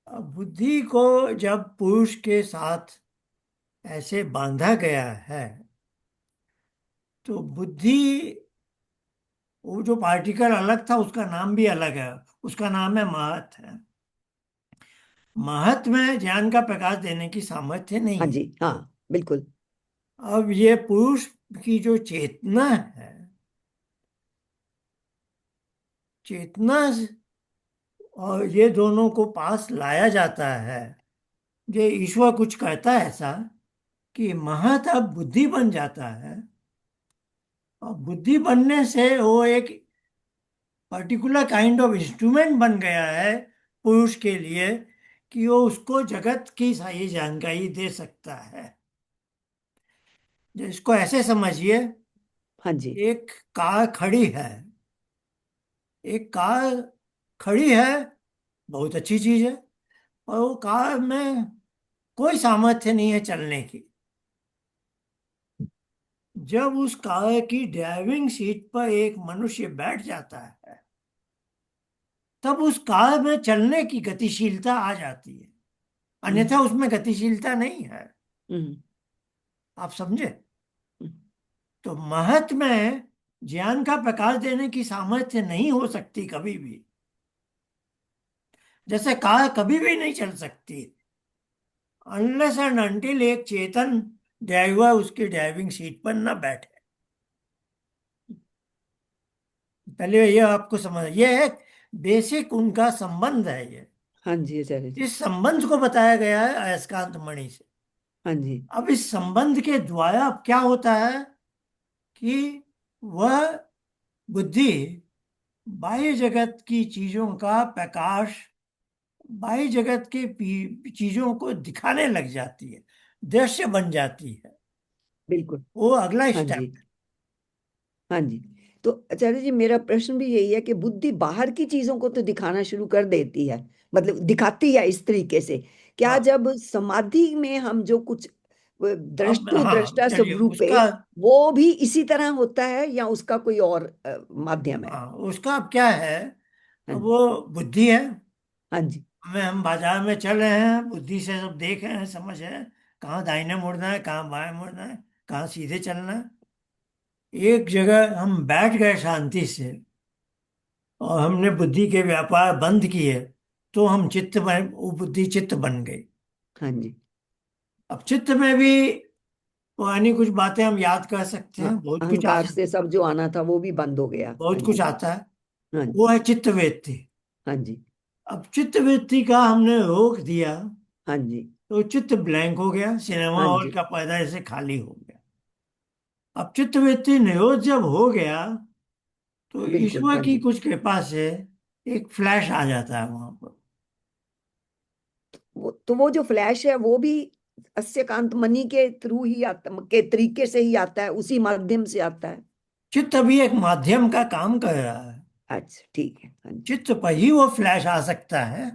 अब बुद्धि को जब पुरुष के साथ ऐसे बांधा गया है, तो बुद्धि, वो जो पार्टिकल अलग था उसका नाम भी अलग है, उसका नाम है महत है। महत में ज्ञान का प्रकाश देने की सामर्थ्य नहीं हाँ है। जी। हाँ बिल्कुल। अब ये पुरुष की जो चेतना है, चेतना और ये दोनों को पास लाया जाता है। ये ईश्वर कुछ कहता है ऐसा कि महत अब बुद्धि बन जाता है, और बुद्धि बनने से वो एक पर्टिकुलर काइंड ऑफ इंस्ट्रूमेंट बन गया है पुरुष के लिए, कि वो उसको जगत की सही जानकारी दे सकता है। जिसको ऐसे समझिए, हाँ जी। एक कार खड़ी है, एक कार खड़ी है, बहुत अच्छी चीज है, और वो कार में कोई सामर्थ्य नहीं है चलने की। जब उस कार की ड्राइविंग सीट पर एक मनुष्य बैठ जाता है, तब उस कार में चलने की गतिशीलता आ जाती है, हम्म। अन्यथा उसमें गतिशीलता नहीं है। हम्म। आप समझे? हम्म। तो महत में ज्ञान का प्रकाश देने की सामर्थ्य नहीं हो सकती कभी भी। जैसे कार कभी भी नहीं चल सकती अनलेस एंड अनटिल एक चेतन ड्राइवर उसकी ड्राइविंग सीट पर न बैठे। पहले ये आपको समझ, ये एक बेसिक उनका संबंध है ये। हाँ जी आचार्य जी। इस संबंध को बताया गया है अयस्कांत मणि से। हाँ जी। अब इस संबंध के द्वारा अब क्या होता है कि वह बुद्धि बाह्य जगत की चीजों का प्रकाश, बाह्य जगत के चीजों को दिखाने लग जाती है, दृश्य बन जाती है। बिल्कुल। वो अगला हाँ स्टेप। जी। हाँ जी। तो आचार्य जी, मेरा प्रश्न भी यही है कि बुद्धि बाहर की चीजों को तो दिखाना शुरू कर देती है, मतलब दिखाती है इस तरीके से, क्या हाँ, जब समाधि में हम जो कुछ अब दृष्टु हाँ दृष्टा चलिए स्वरूपे, उसका। वो भी इसी तरह होता है या उसका कोई और माध्यम है? हाँ, उसका अब क्या है, हाँ अब जी। वो बुद्धि है। हाँ जी। में हम बाजार में चल रहे हैं, बुद्धि से सब देख रहे हैं, समझ है कहाँ दाहिने मुड़ना है, कहाँ बाएं मुड़ना है, कहाँ सीधे चलना है। एक जगह हम बैठ गए शांति से और हमने बुद्धि के व्यापार बंद किए, तो हम चित्त में, वो बुद्धि चित्त बन गई। हाँ जी। अब चित्त में भी पुरानी कुछ बातें हम याद कर सकते हाँ, हैं, बहुत कुछ आ अहंकार से सब जो आना था वो भी बंद हो गया। हाँ बहुत कुछ जी। आता है। हाँ वो जी। है चित्त वृत्ति। हाँ जी। अब चित्त वृत्ति का हमने रोक दिया हाँ जी। तो चित्त ब्लैंक हो गया, सिनेमा हाँ हॉल जी। का पर्दा ऐसे खाली हो गया। अब चित्त वृत्ति निरोध जब हो गया तो बिल्कुल। ईश्वर हाँ की जी। कुछ कृपा से एक फ्लैश आ जाता है वहां पर। वो जो फ्लैश है वो भी अस्यकांत मणि के थ्रू ही आता, के तरीके से ही आता है, उसी माध्यम से आता है। चित्त अभी एक माध्यम का काम कर रहा है। अच्छा, ठीक है। हाँ जी। चित्त पर ही वो फ्लैश आ सकता है।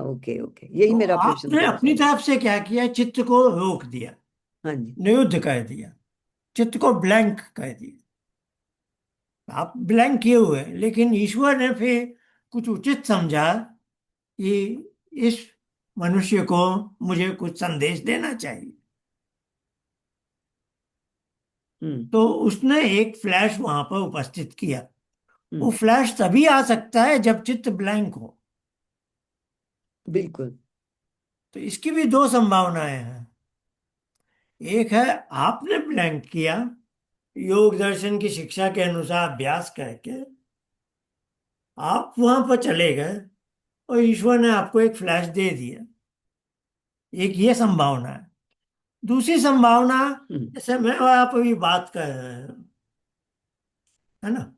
ओके ओके, यही तो मेरा प्रश्न आपने था अपनी सॉरी। तरफ से क्या किया, चित्त को रोक दिया, हाँ जी। निरुद्ध कर दिया, चित्त को ब्लैंक कर दिया। आप ब्लैंक किए हुए हैं, लेकिन ईश्वर ने फिर कुछ उचित समझा कि इस मनुष्य को मुझे कुछ संदेश देना चाहिए। हम्म। तो उसने एक फ्लैश वहां पर उपस्थित किया। वो हम्म। फ्लैश तभी आ सकता है जब चित्त ब्लैंक हो। बिल्कुल। तो इसकी भी दो संभावनाएं हैं। एक है आपने ब्लैंक किया, योग दर्शन की शिक्षा के अनुसार अभ्यास करके आप वहां पर चले गए और ईश्वर ने आपको एक फ्लैश दे दिया। एक ये संभावना है। दूसरी संभावना, हम्म। जैसे मैं और आप अभी बात कर रहे हैं, है ना,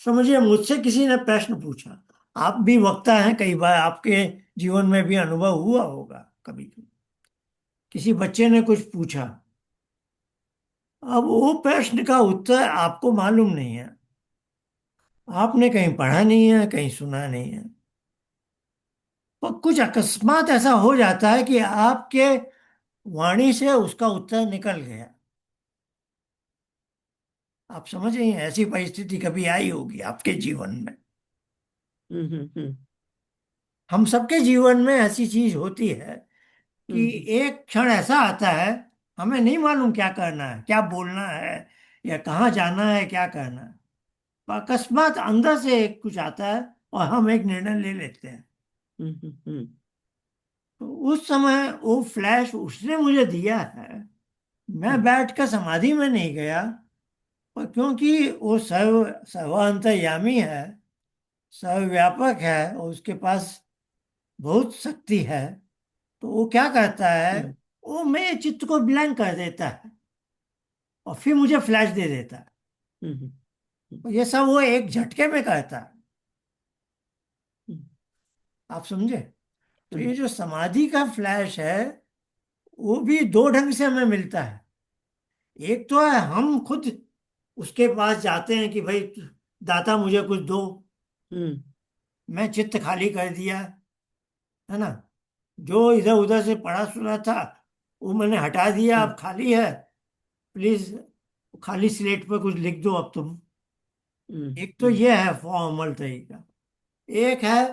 समझिए मुझसे किसी ने प्रश्न पूछा। आप भी वक्ता हैं, कई बार आपके जीवन में भी अनुभव हुआ होगा कभी कभी। किसी बच्चे ने कुछ पूछा, अब वो प्रश्न का उत्तर आपको मालूम नहीं है, आपने कहीं पढ़ा नहीं है, कहीं सुना नहीं है, पर कुछ अकस्मात ऐसा हो जाता है कि आपके वाणी से उसका उत्तर निकल गया। आप समझ रही हैं, ऐसी परिस्थिति कभी आई होगी आपके जीवन में। हम्म। हम्म। हम्म। हम सबके जीवन में ऐसी चीज होती है कि हम्म। एक क्षण ऐसा आता है, हमें नहीं मालूम क्या करना है, क्या बोलना है, या कहाँ जाना है, क्या करना है। पर अकस्मात अंदर से एक कुछ आता है और हम एक निर्णय ले लेते हैं। हम्म। हम्म। तो उस समय वो फ्लैश उसने मुझे दिया है। मैं हम्म। बैठ कर समाधि में नहीं गया, पर क्योंकि वो सर्वांतर्यामी है, सर्वव्यापक है और उसके पास बहुत शक्ति है, तो वो क्या करता है, हम्म। वो मेरे चित्त को ब्लैंक कर देता है और फिर मुझे फ्लैश दे देता है। हम्म। हम्म। तो ये सब वो एक झटके में करता है। हम्म। आप समझे। तो ये हम्म। जो समाधि का फ्लैश है, वो भी दो ढंग से हमें मिलता है। एक तो है हम खुद उसके पास जाते हैं कि भाई दाता मुझे कुछ दो, हम्म। मैं चित्त खाली कर दिया, है ना, जो इधर उधर से पढ़ा सुना था वो मैंने हटा दिया, हम्म। अब खाली है, प्लीज खाली स्लेट पर कुछ लिख दो अब तुम। हम्म। एक तो हम्म। ये है फॉर्मल तरीका। एक है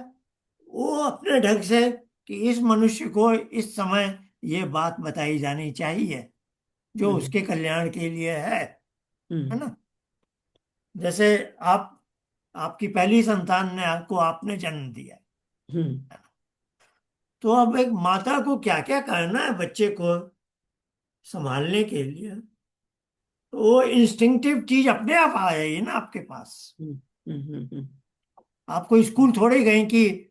वो अपने ढंग से कि इस मनुष्य को इस समय ये बात बताई जानी चाहिए जो हम्म। उसके कल्याण के लिए है हम्म। ना। जैसे आप, आपकी पहली संतान ने आपको, आपने जन्म दिया, हम्म। तो अब एक माता को क्या क्या करना है बच्चे को संभालने के लिए, तो वो इंस्टिंक्टिव चीज अपने आप आ जाएगी ना आपके पास। हम्म। हम्म। हम्म। आपको स्कूल थोड़े गए कि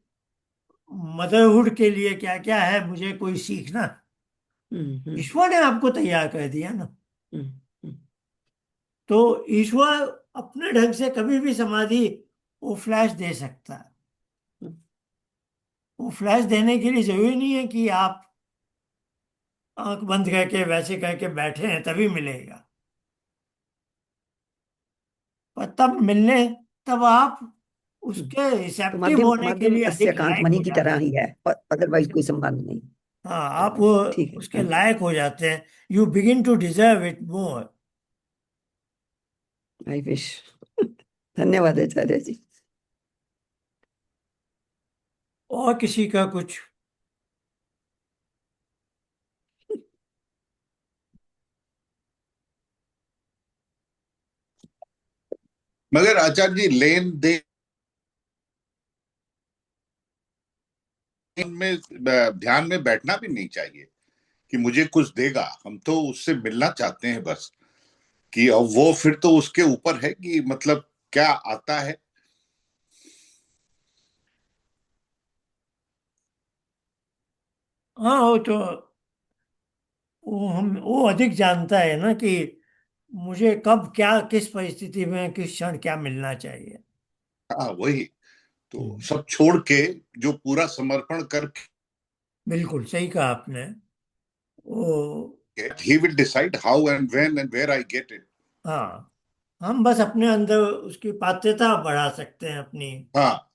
मदरहुड के लिए क्या क्या है मुझे कोई सीखना। हम्म। हम्म। ईश्वर ने आपको तैयार कर दिया ना। हम्म। हम्म। तो ईश्वर अपने ढंग से कभी भी समाधि वो फ्लैश दे सकता है। हम्म। वो फ्लैश देने के लिए जरूरी नहीं है कि आप आंख बंद करके वैसे करके बैठे हैं तभी मिलेगा। पर तब मिलने, तब आप हम्म। उसके तो रिसेप्टिव माध्यम होने के माध्यम लिए अधिक अस्यकांत लायक मणि हो की जाते तरह हैं। ही है, और अदरवाइज कोई संबंध नहीं। हाँ, आप वो ठीक है। उसके हाँ जी। लायक हो जाते हैं। You begin to deserve it more. I wish. धन्यवाद आचार्य जी। और किसी का कुछ? मगर आचार्य जी, लेन देन में ध्यान में बैठना भी नहीं चाहिए कि मुझे कुछ देगा। हम तो उससे मिलना चाहते हैं बस, कि अब वो फिर तो उसके ऊपर है कि मतलब क्या आता है। हाँ, वो तो वो अधिक जानता है ना कि मुझे कब क्या, किस परिस्थिति में, किस क्षण क्या मिलना चाहिए। हाँ वही तो, हम्म, सब छोड़ के जो पूरा समर्पण करके, बिल्कुल सही कहा आपने। वो, he will decide how and when and where I get it. हाँ, हम बस अपने अंदर उसकी पात्रता बढ़ा सकते हैं अपनी। हाँ,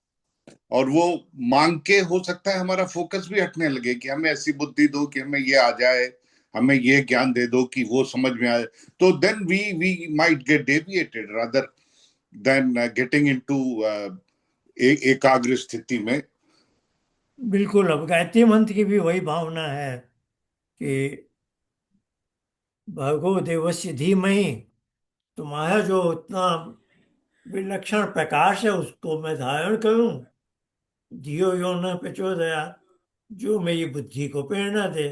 और वो मांग के हो सकता है हमारा फोकस भी हटने लगे कि हमें ऐसी बुद्धि दो कि हमें ये आ जाए, हमें ये ज्ञान दे दो कि वो समझ में आए। तो then we might get deviated rather than getting into एकाग्र स्थिति में। बिल्कुल, अब गायत्री मंत्र की भी वही भावना है कि भर्गो देवस्य धीमहि, तुम्हारा जो इतना विलक्षण प्रकाश है उसको मैं धारण करूं, धियो यो न प्रचोदयात्, जो मेरी बुद्धि को प्रेरणा दे।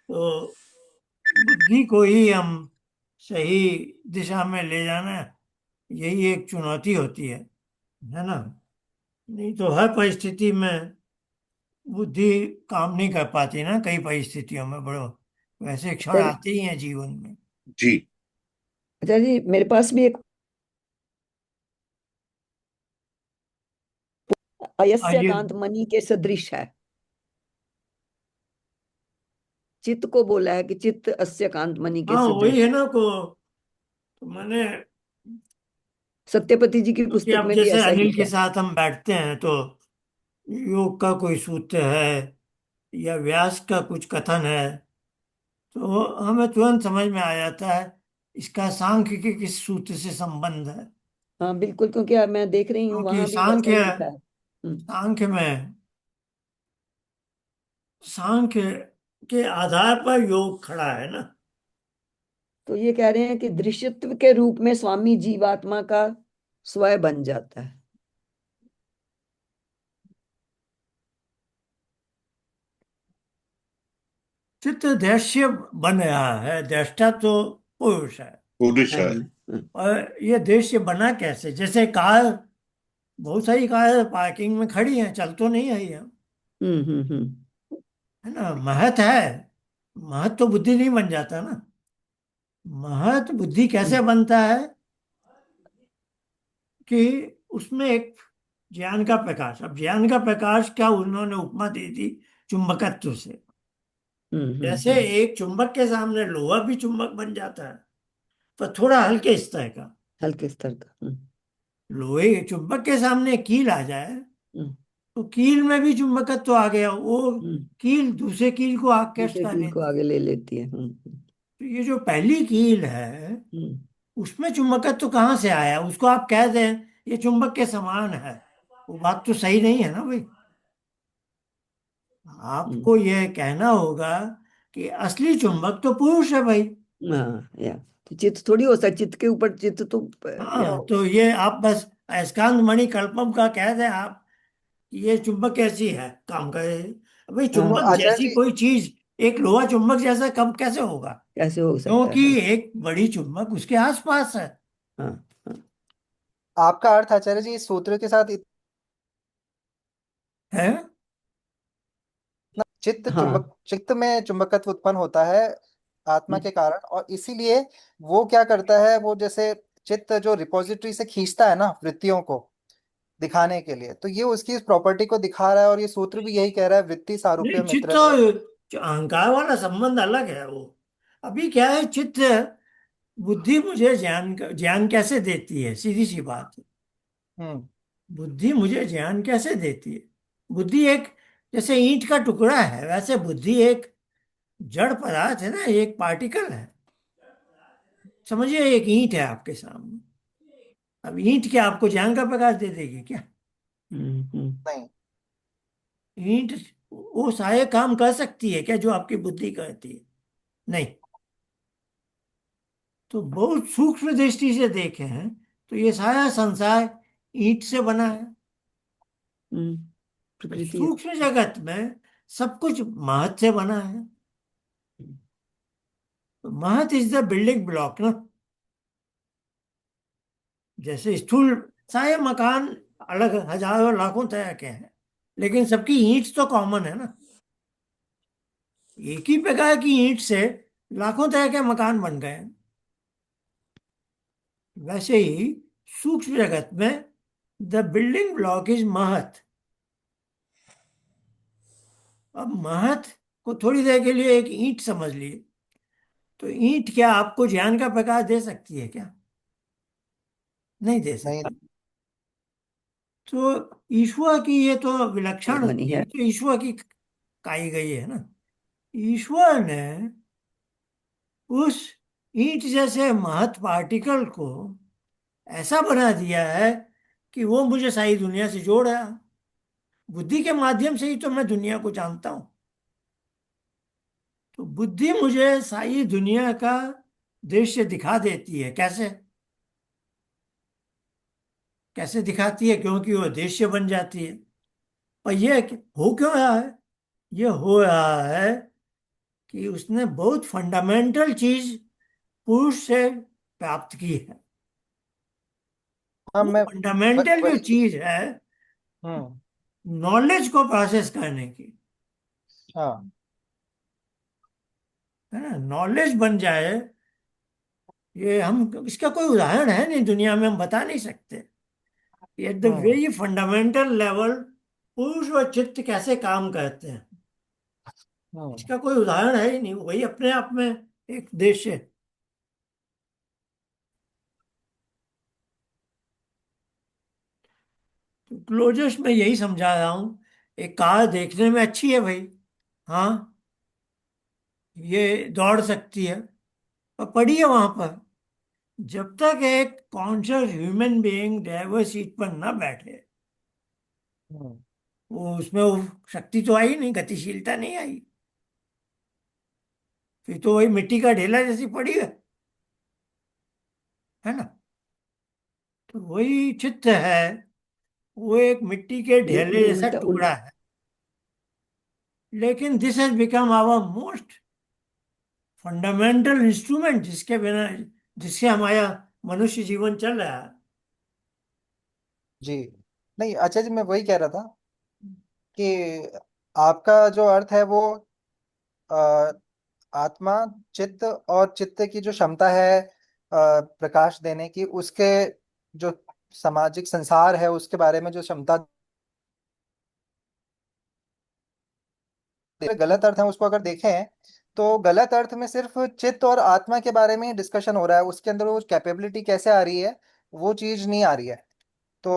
तो बुद्धि को ही हम सही दिशा में ले जाना, यही एक चुनौती होती है ना? नहीं तो हर परिस्थिति में बुद्धि काम नहीं कर पाती ना, कई परिस्थितियों में बड़ो वैसे क्षण सर, आते ही हैं जीवन में। जी। अच्छा जी, मेरे पास भी एक अयस्या आइए। कांत मणि के सदृश है। चित्त को बोला है कि चित्त अस्य कांत मणि के हाँ, वही सदृश है है। ना को, तो मैंने, सत्यपति जी की क्योंकि पुस्तक अब में भी जैसे ऐसा ही अनिल के है। साथ हम बैठते हैं तो योग का कोई सूत्र है या व्यास का कुछ कथन है, तो हमें तुरंत समझ में आ जाता है इसका सांख्य के किस सूत्र से संबंध है। हाँ बिल्कुल, क्योंकि अब मैं देख रही हूँ क्योंकि वहां भी वैसा ही लिखा है। सांख्य में सांख्य के आधार पर योग खड़ा है ना। तो ये कह रहे हैं कि दृश्यत्व के रूप में स्वामी जीवात्मा का स्वय बन जाता है। चित्त दृश्य बन रहा है, दृष्टा तो पुरुष है। पुरुष हाँ है। जी। हाँ। और ये दृश्य बना कैसे? जैसे कार, बहुत सारी कार पार्किंग में खड़ी हैं, चल तो नहीं रही है हम्म। है ना? महत है, महत तो बुद्धि नहीं बन जाता ना। महत बुद्धि कैसे हम्म। बनता है कि उसमें एक ज्ञान का प्रकाश, अब ज्ञान का प्रकाश क्या उन्होंने उपमा दी थी, चुंबकत्व से। जैसे हम्म। एक चुंबक के सामने लोहा भी चुंबक बन जाता है, पर थोड़ा हल्के स्तर का। हल्के स्तर का। लोहे चुंबक के सामने कील आ जाए हम्म। तो कील में भी चुंबकत्व आ गया, वो हम्म। कील दूसरे कील को दूसरे आकृष्ट कर कील को लेती है। आगे ले लेती है। तो ये जो पहली कील है हम्म। उसमें चुंबकत्व कहाँ से आया? उसको आप कह दें ये चुंबक के समान है, वो बात तो सही नहीं है ना भाई। हम्म। आपको यह कहना होगा कि असली चुंबक तो पुरुष है भाई। हाँ या, तो चित्त थोड़ी हो सकता, चित्त के ऊपर चित्त तो या हाँ, तो ये आप बस अयस्कांत मणि कल्पम का कह दें आप, ये चुंबक कैसी है काम करे। भाई तो हाँ, चुंबक आचार्य जैसी जी, कोई चीज, एक लोहा चुंबक जैसा कब कैसे होगा? कैसे हो सकता है? क्योंकि हाँ। एक बड़ी चुंबक उसके आसपास है। हाँ। हाँ। आपका अर्थ आचार्य जी इस सूत्र के साथ है। हाँ। चित्त में चुंबकत्व उत्पन्न होता है आत्मा हम्म। के कारण, और इसीलिए वो क्या करता है, वो जैसे चित्त जो रिपोजिटरी से खींचता है ना वृत्तियों को दिखाने के लिए, तो ये उसकी इस प्रॉपर्टी को दिखा रहा है, और ये सूत्र भी यही कह रहा है, वृत्ति नहीं, सारूप्य चित्त मित्र है। और जो अहंकार वाला संबंध अलग है वो। अभी क्या है, चित्त, बुद्धि मुझे ज्ञान कैसे देती है? सीधी सी बात है। हम्म। बुद्धि मुझे ज्ञान कैसे देती है? बुद्धि एक, जैसे ईंट का टुकड़ा है वैसे बुद्धि एक जड़ पदार्थ है ना, एक पार्टिकल है। समझिए एक ईंट है आपके सामने, अब ईंट क्या आपको ज्ञान का प्रकाश दे देगी क्या? हम्म। नहीं। ईंट वो सारे काम कर सकती है क्या जो आपकी बुद्धि करती है? नहीं। तो बहुत सूक्ष्म दृष्टि से देखें तो ये सारा संसार ईंट से बना है। हम्म, तो प्रकृति है। सूक्ष्म जगत में सब कुछ महत से बना है। तो महत इज द बिल्डिंग ब्लॉक ना। जैसे स्थूल सारे मकान अलग हजारों लाखों तरह के हैं, लेकिन सबकी ईंट तो कॉमन है ना। एक ही प्रकार की ईंट से लाखों तरह के मकान बन गए हैं। वैसे ही सूक्ष्म जगत में द बिल्डिंग ब्लॉक इज महत। अब महत को थोड़ी देर के लिए एक ईंट समझ लिए, तो ईंट क्या आपको ज्ञान का प्रकाश दे सकती है क्या? नहीं दे नहीं। सकती। तो ईश्वर की ये तो विलक्षण, बनी ये है। तो ईश्वर की काई गई है ना। ईश्वर ने उस ईंट जैसे महत पार्टिकल को ऐसा बना दिया है कि वो मुझे सारी दुनिया से जोड़ रहा है। बुद्धि के माध्यम से ही तो मैं दुनिया को जानता हूं। तो बुद्धि मुझे सारी दुनिया का दृश्य दिखा देती है। कैसे? कैसे दिखाती है? क्योंकि वो दृश्य बन जाती है। और ये हो क्यों रहा है? ये हो रहा है कि उसने बहुत फंडामेंटल चीज पुरुष से प्राप्त की है। हाँ, वो मैं फंडामेंटल जो वही। चीज है हम्म। नॉलेज को प्रोसेस करने की, हाँ। है ना, नॉलेज बन जाए। ये हम इसका कोई उदाहरण है नहीं दुनिया में, हम बता नहीं सकते। At the hmm. Very fundamental level पुरुष और चित्त कैसे काम करते हैं, हम्म। इसका कोई उदाहरण है ही नहीं। वही अपने आप में एक देश है। तो क्लोजस्ट में यही समझा रहा हूं। एक कार देखने में अच्छी है भाई, हाँ, ये दौड़ सकती है, और पड़ी है वहां पर। जब तक एक conscious human being driver seat पर ना बैठे, हम्म। वो उसमें वो शक्ति तो आई नहीं, गतिशीलता नहीं आई। फिर तो वही मिट्टी का ढेला जैसी पड़ी है ना। तो वही चित्त है, वो एक मिट्टी के लेकिन ढेले वो जैसा उल्टा टुकड़ा उल्टा है। लेकिन this has become our most fundamental instrument, जिसके बिना, जिससे हमारा मनुष्य जीवन चल रहा है। जी। नहीं, अच्छा जी, मैं वही कह रहा था कि आपका जो अर्थ है वो अ, आत्मा, चित्त और चित्त की जो क्षमता है प्रकाश देने की, उसके जो सामाजिक संसार है उसके बारे में जो क्षमता, गलत अर्थ है उसको अगर देखें तो गलत अर्थ में सिर्फ चित्त और आत्मा के बारे में डिस्कशन हो रहा है, उसके अंदर वो कैपेबिलिटी कैसे आ रही है वो चीज नहीं आ रही है। तो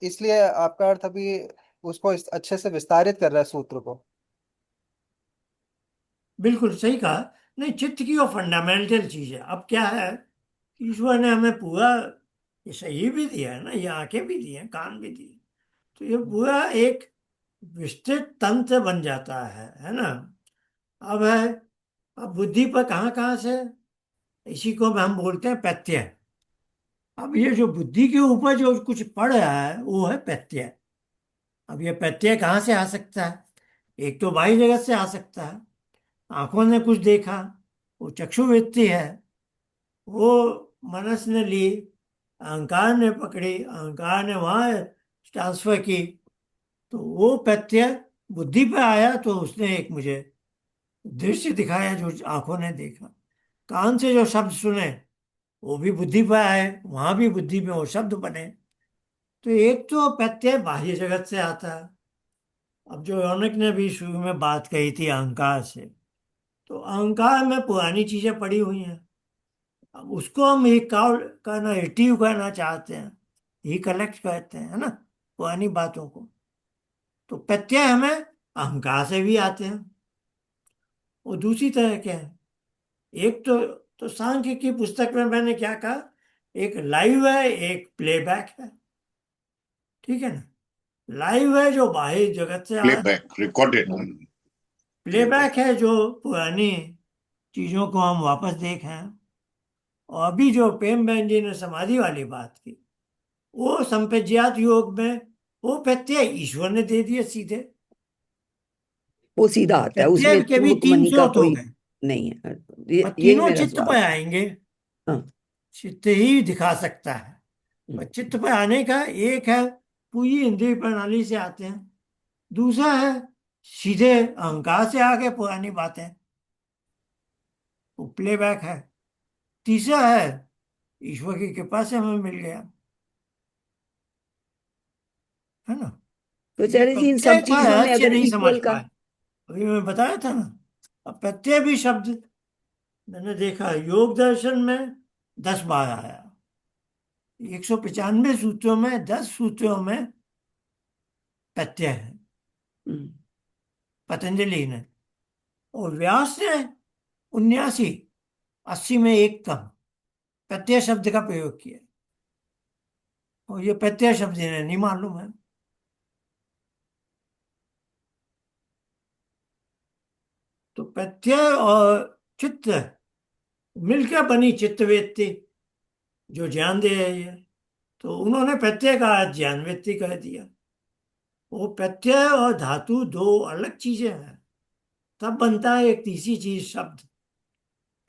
इसलिए आपका अर्थ अभी उसको अच्छे से विस्तारित कर रहा है सूत्र को। बिल्कुल सही कहा। नहीं, चित्त की वो फंडामेंटल चीज है। अब क्या है, ईश्वर ने हमें पूरा ये शरीर भी दिया है ना, ये आंखें भी दी हैं, कान भी दिए, तो ये पूरा एक विस्तृत तंत्र बन जाता है ना। अब है, अब बुद्धि पर कहाँ कहाँ से, इसी को हम बोलते हैं प्रत्यय। अब ये जो बुद्धि के ऊपर जो कुछ पड़ रहा है वो है प्रत्यय। अब ये प्रत्यय कहाँ से आ सकता है? एक तो बाह्य जगत से आ सकता है। आंखों ने कुछ देखा, वो चक्षुवृत्ति है, वो मनस ने ली, अहंकार ने पकड़ी, अहंकार ने वहां ट्रांसफर की, तो वो प्रत्यय बुद्धि पे आया, तो उसने एक मुझे दृश्य दिखाया जो आंखों ने देखा। कान से जो शब्द सुने वो भी बुद्धि पे आए, वहां भी बुद्धि में वो शब्द बने। तो एक तो प्रत्यय बाह्य जगत से आता है। अब जो रौनक ने भी शुरू में बात कही थी अहंकार से, तो अहंकार में पुरानी चीजें पड़ी हुई हैं। अब उसको हम रिकॉल करना, रिट्रीव करना चाहते हैं, रिकलेक्ट करते हैं, है ना, पुरानी बातों को। तो प्रत्यय हमें अहंकार से भी आते हैं। और दूसरी तरह क्या है, एक तो सांख्य की पुस्तक में मैंने क्या कहा, एक लाइव है, एक प्लेबैक है, ठीक है ना। लाइव है जो बाहरी जगत से आया, प्लेबैक रिकॉर्डेड। प्लेबैक है जो पुरानी चीजों को हम वापस देखें। और अभी जो प्रेम बहन जी ने समाधि वाली बात की, वो संप्रज्ञात योग में वो प्रत्यय ईश्वर ने दे दिए सीधे। वो सीधा आता है, प्रत्यय उसमें के भी तुक तीन मणि का स्रोत हो कोई गए, नहीं है। और यही तीनों मेरा चित्त सवाल पे था। आएंगे। हाँ। चित्त ही दिखा सकता है। हम्म। पर चित्त पे आने का एक है, पूरी इंद्रिय प्रणाली से आते हैं। दूसरा है सीधे अहंकार से आगे पुरानी बातें, वो प्लेबैक है। तीसरा है ईश्वर की कृपा से हमें मिल गया, है ना। तो ये चले जी, इन सब प्रत्यय का चीजों में रहस्य अगर नहीं समझ इक्वल का। पाए। अभी मैं बताया था ना, अब प्रत्यय भी शब्द मैंने देखा योग दर्शन में 10 बार आया। 195 सूत्रों में 10 सूत्रों में प्रत्यय है, हम्म। पतंजलि ने। और व्यास ने 79, 80 में एक कम प्रत्यय शब्द का प्रयोग किया। और ये प्रत्यय शब्द इन्हें नहीं मालूम है। तो प्रत्यय और चित्त मिलकर बनी चित्तवृत्ति, जो ज्ञान दे रही है। तो उन्होंने प्रत्यय का ज्ञान वृत्ति कह दिया। वो प्रत्यय और धातु दो अलग चीजें हैं, तब बनता है एक तीसरी चीज शब्द।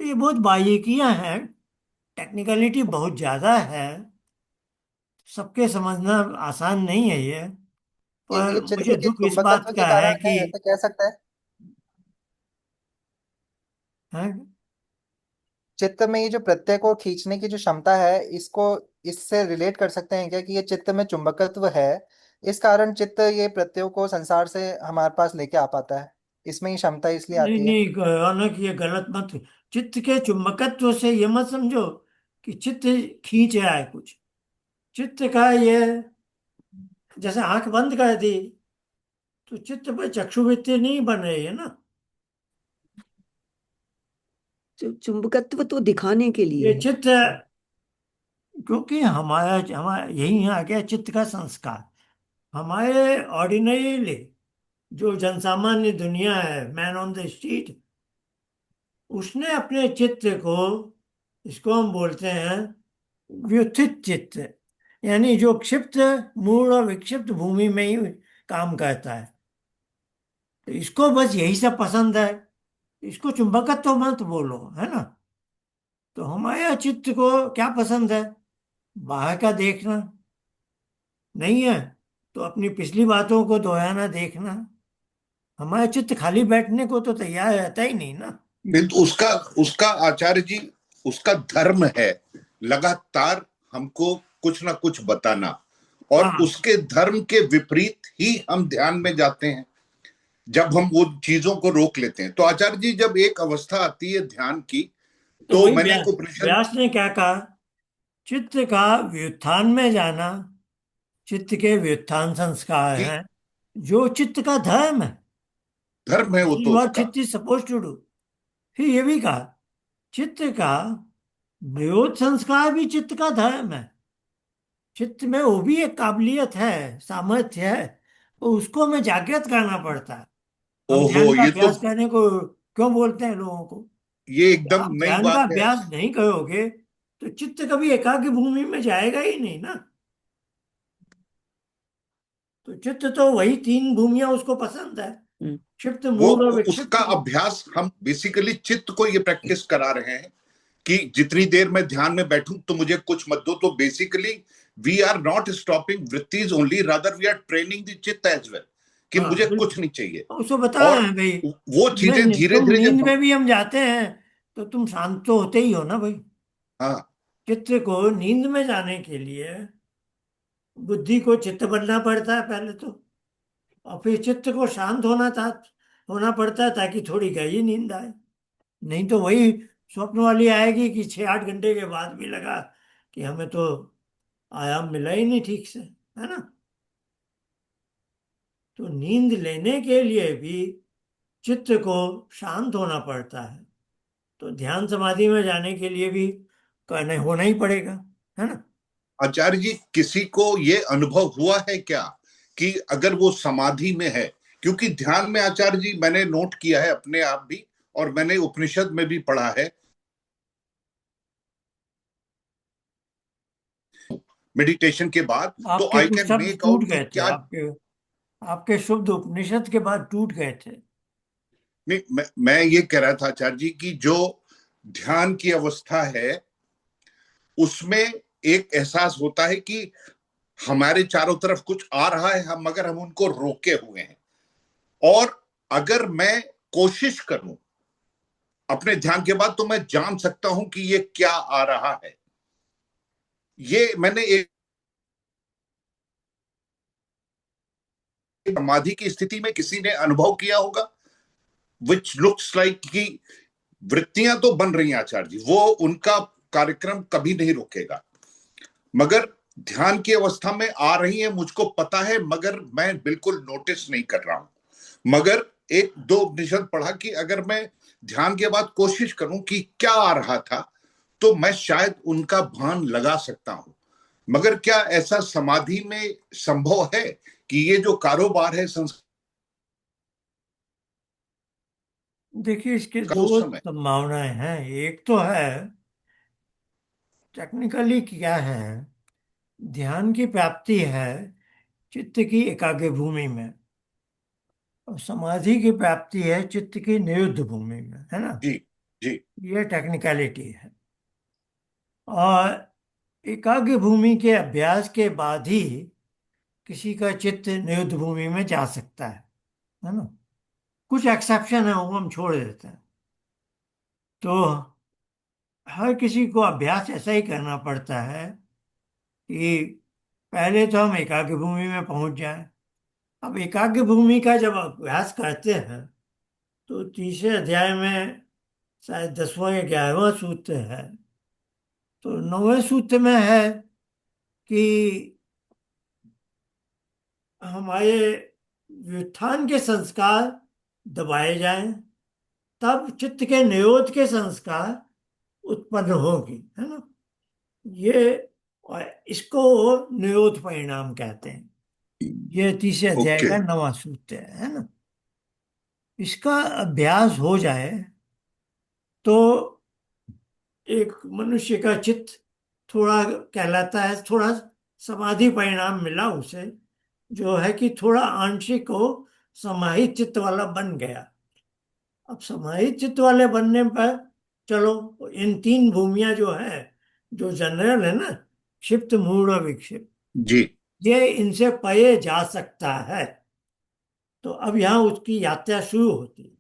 तो ये बहुत बारीकियां हैं, टेक्निकलिटी बहुत ज्यादा है, सबके समझना आसान नहीं है ये। ये पर चित्त मुझे के दुख इस चुंबकत्व बात के का है कारण है, कि ऐसे कह सकते हैं। है चित्त में ये जो प्रत्यय को खींचने की जो क्षमता है, इसको इससे रिलेट कर सकते हैं क्या कि ये चित्त में चुंबकत्व है, इस कारण चित्त ये प्रत्ययों को संसार से हमारे पास लेके आ पाता है, इसमें ही क्षमता इसलिए नहीं आती है। नहीं, रौनक ये गलत मत। चित्त के चुंबकत्व से ये मत समझो कि चित्त खींच रहा है कुछ। चित्त का ये, जैसे आंख बंद कर दी तो चित्त पर चक्षुवृत्ति नहीं बन रही है ना। चुंबकत्व तो दिखाने के लिए ये है। चित्त, क्योंकि हमारा हमारा यही आ गया चित्त का संस्कार। हमारे ऑर्डिनरीली जो जनसामान्य दुनिया है, मैन ऑन द स्ट्रीट, उसने अपने चित्त को, इसको हम बोलते हैं व्युत्थित चित्त, यानी जो क्षिप्त मूल और विक्षिप्त भूमि में ही काम करता है। तो इसको बस यही सब पसंद है, इसको चुंबकत्व तो मत बोलो, है ना। तो हमारे चित्त को क्या पसंद है? बाहर का देखना नहीं है, तो अपनी पिछली बातों को दोहराना देखना। हमारा चित्त खाली बैठने को तो तैयार रहता ही नहीं ना। नहीं तो उसका उसका आचार्य जी, उसका धर्म है लगातार हमको कुछ ना कुछ बताना, और हाँ, उसके धर्म के विपरीत ही हम ध्यान में जाते हैं जब हम वो चीजों को रोक लेते हैं। तो आचार्य जी, जब एक अवस्था आती है ध्यान की, तो तो वही मैंने व्यास उपनिषद। व्यास ने क्या कहा, चित्त का व्युत्थान में जाना, चित्त के व्युत्थान संस्कार जी, हैं जो चित्त का धर्म है। धर्म है वो दिस इज तो व्हाट उसका। चित्त इज सपोज टू डू। फिर ये भी कहा, चित्त का निरोध संस्कार भी चित्त का धर्म है। चित्त में वो भी एक काबिलियत है, सामर्थ्य है, तो उसको हमें जागृत करना पड़ता है। हम ओहो, ध्यान का ये तो, अभ्यास करने को क्यों बोलते हैं लोगों को? ये एकदम आप नई ध्यान का बात है। अभ्यास नहीं करोगे तो चित्त कभी एकाग्र भूमि में जाएगा ही नहीं ना। तो चित्त तो वही तीन भूमियां उसको पसंद है, हम्म। क्षिप्त वो मूल और उसका विक्षिप्त भूमि। अभ्यास, हम बेसिकली चित्त को ये प्रैक्टिस करा रहे हैं कि जितनी देर मैं ध्यान में बैठूं तो मुझे कुछ मत दो। तो basically we are not stopping वृत्तिज only, rather we are training the चित्त एज वेल, कि हाँ मुझे कुछ बिल्कुल, नहीं चाहिए। उसको बता रहे और हैं भाई। वो चीजें धीरे तुम धीरे नींद जब हम, में भी हम जाते हैं तो तुम शांत तो होते ही हो ना भाई। हाँ, चित्त को नींद में जाने के लिए बुद्धि को चित्त बनना पड़ता है पहले तो, और फिर चित्त को शांत होना पड़ता है ताकि थोड़ी गहरी नींद आए। नहीं तो वही स्वप्न वाली आएगी कि 6-8 घंटे के बाद भी लगा कि हमें तो आराम मिला ही नहीं ठीक से, है ना। तो नींद लेने के लिए भी चित्त को शांत होना पड़ता है। तो ध्यान समाधि में जाने के लिए भी करने होना ही पड़ेगा, है ना। आचार्य जी, किसी को ये अनुभव हुआ है क्या कि अगर वो समाधि में है, क्योंकि ध्यान में आचार्य जी मैंने नोट किया है अपने आप भी, और मैंने उपनिषद में भी पढ़ा है, मेडिटेशन के बाद, तो आपके आई कुछ कैन शब्द मेक टूट आउट कि गए थे, क्या। आपके आपके शब्द उपनिषद के बाद टूट गए थे। नहीं, मैं ये कह रहा था आचार्य जी कि जो ध्यान की अवस्था है उसमें एक एहसास होता है कि हमारे चारों तरफ कुछ आ रहा है, हम मगर हम उनको रोके हुए हैं, और अगर मैं कोशिश करूं अपने ध्यान के बाद तो मैं जान सकता हूं कि ये क्या आ रहा है। ये मैंने एक समाधि की स्थिति में किसी ने अनुभव किया होगा, विच लुक्स लाइक कि वृत्तियां तो बन रही हैं आचार्य जी, वो उनका कार्यक्रम कभी नहीं रुकेगा, मगर ध्यान की अवस्था में आ रही है, मुझको पता है, मगर मैं बिल्कुल नोटिस नहीं कर रहा हूं। मगर एक दो उपनिषद पढ़ा कि अगर मैं ध्यान के बाद कोशिश करूं कि क्या आ रहा था, तो मैं शायद उनका भान लगा सकता हूं। मगर क्या ऐसा समाधि में संभव है कि ये जो कारोबार है संस्कार देखिए, इसके दो उस समय। संभावनाएं हैं। एक तो है, टेक्निकली क्या है, ध्यान की प्राप्ति है चित्त की एकाग्र भूमि में, और समाधि की प्राप्ति है चित्त की निरुद्ध भूमि में, है ना। जी जी। ये टेक्निकलिटी है। और एकाग्र भूमि के अभ्यास के बाद ही किसी का चित्त निरुद्ध भूमि में जा सकता है ना। कुछ एक्सेप्शन है, वो हम छोड़ देते हैं। तो हर किसी को अभ्यास ऐसा ही करना पड़ता है कि पहले तो हम एकाग्र भूमि में पहुंच जाएं। अब एकाग्र भूमि का जब अभ्यास करते हैं तो तीसरे अध्याय में शायद 10वां या 11वां सूत्र है, तो 9वें सूत्र में है कि हमारे व्युत्थान के संस्कार दबाए जाएं, तब चित्त के निरोध के संस्कार उत्पन्न होगी, है ना। ये, और इसको निरोध परिणाम कहते हैं। ये तीसरे अध्याय ओके। का 9वां सूत्र है ना। इसका अभ्यास हो जाए तो एक मनुष्य का चित्त थोड़ा कहलाता है, थोड़ा समाधि परिणाम मिला उसे, जो है कि थोड़ा आंशिक हो समाहित चित्त वाला बन गया। अब समाहित चित्त वाले बनने पर चलो इन तीन भूमियां जो है, जो जनरल है ना, क्षिप्त मूढ़ और विक्षिप्त, जी। ये इनसे पये जा सकता है। तो अब यहाँ उसकी यात्रा शुरू होती है।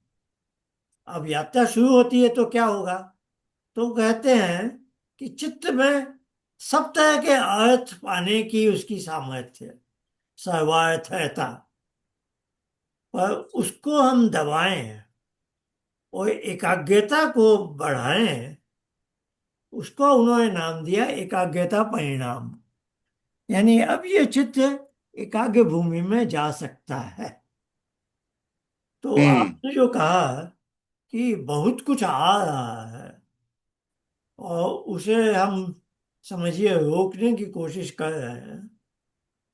अब यात्रा शुरू होती है तो क्या होगा, तो कहते हैं कि चित्त में सब तरह के अर्थ पाने की उसकी सामर्थ्य है, सर्वार्थता। पर उसको हम दबाएं और एकाग्रता को बढ़ाएं, उसको उन्होंने नाम दिया एकाग्रता परिणाम। यानी अब ये चित्त एकाग्र भूमि में जा सकता है। तो हम्म। आपने जो कहा कि बहुत कुछ आ रहा है और उसे हम समझिए रोकने की कोशिश कर रहे हैं,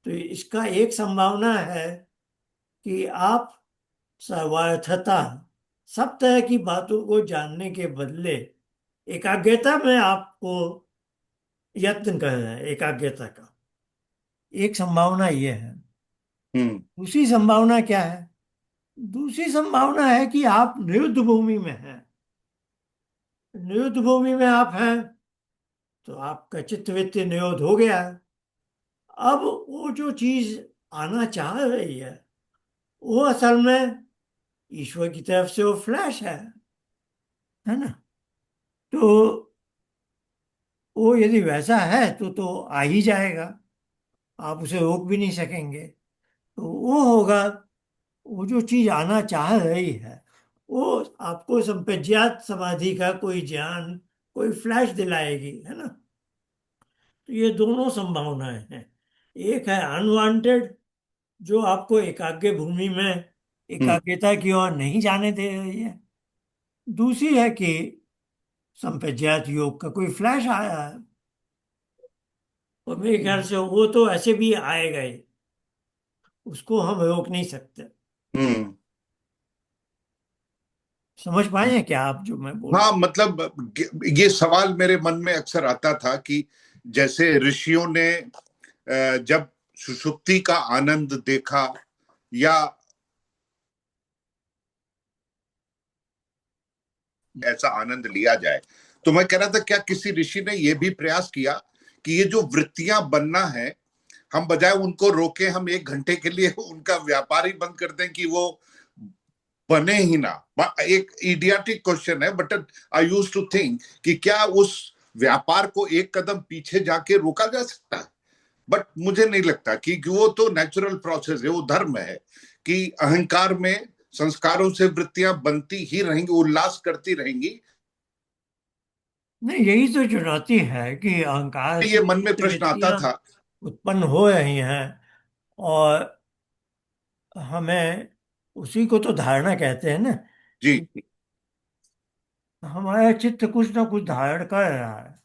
तो इसका एक संभावना है कि आप सर्वार्थता, सब तरह की बातों को जानने के बदले एकाग्रता में आपको यत्न कर रहे हैं, एकाग्रता का। एक संभावना ये है। हम्म। दूसरी संभावना क्या है, दूसरी संभावना है कि आप निरुद्ध भूमि में हैं। निरुद्ध भूमि में आप हैं तो आपका चित्तवृत्ति निरोध हो गया है। अब वो जो चीज आना चाह रही है वो असल में ईश्वर की तरफ से वो फ्लैश है ना। तो वो यदि वैसा है तो आ ही जाएगा, आप उसे रोक भी नहीं सकेंगे। तो वो होगा, वो जो चीज आना चाह रही है वो आपको संप्रज्ञात समाधि का कोई ज्ञान, कोई फ्लैश दिलाएगी, है ना। तो ये दोनों संभावनाएं हैं। एक है अनवांटेड, जो आपको एकाग्र भूमि में हम्म। एकाग्रता की ओर नहीं जाने दे रही है। दूसरी है कि संप्रज्ञात योग का कोई फ्लैश आया है, और मेरे ख्याल से वो तो ऐसे भी आएगा ही। उसको हम रोक नहीं सकते। हम्म। समझ पाए हैं क्या आप जो मैं बोल। हाँ, मतलब ये सवाल मेरे मन में अक्सर आता था कि जैसे ऋषियों ने जब सुषुप्ति का आनंद देखा, या ऐसा आनंद लिया जाए, तो मैं कह रहा था क्या किसी ऋषि ने यह भी प्रयास किया कि ये जो वृत्तियां बनना है, हम बजाय उनको रोके, हम 1 घंटे के लिए उनका व्यापार ही बंद कर दें कि वो बने ही ना। एक इडियाटिक क्वेश्चन है, but I use to think कि क्या उस व्यापार को एक कदम पीछे जाके रोका जा सकता है। बट मुझे नहीं लगता कि वो तो नेचुरल प्रोसेस है, वो धर्म है कि अहंकार में संस्कारों से वृत्तियां बनती ही रहेंगी, उल्लास करती रहेंगी। नहीं, यही तो चुनौती है कि अहंकार ये से मन में प्रश्न आता वृत्तियां था। उत्पन्न हो रही हैं, और हमें उसी को तो धारणा कहते हैं ना, जी कि हमारा चित्त कुछ ना कुछ धारण कर रहा है,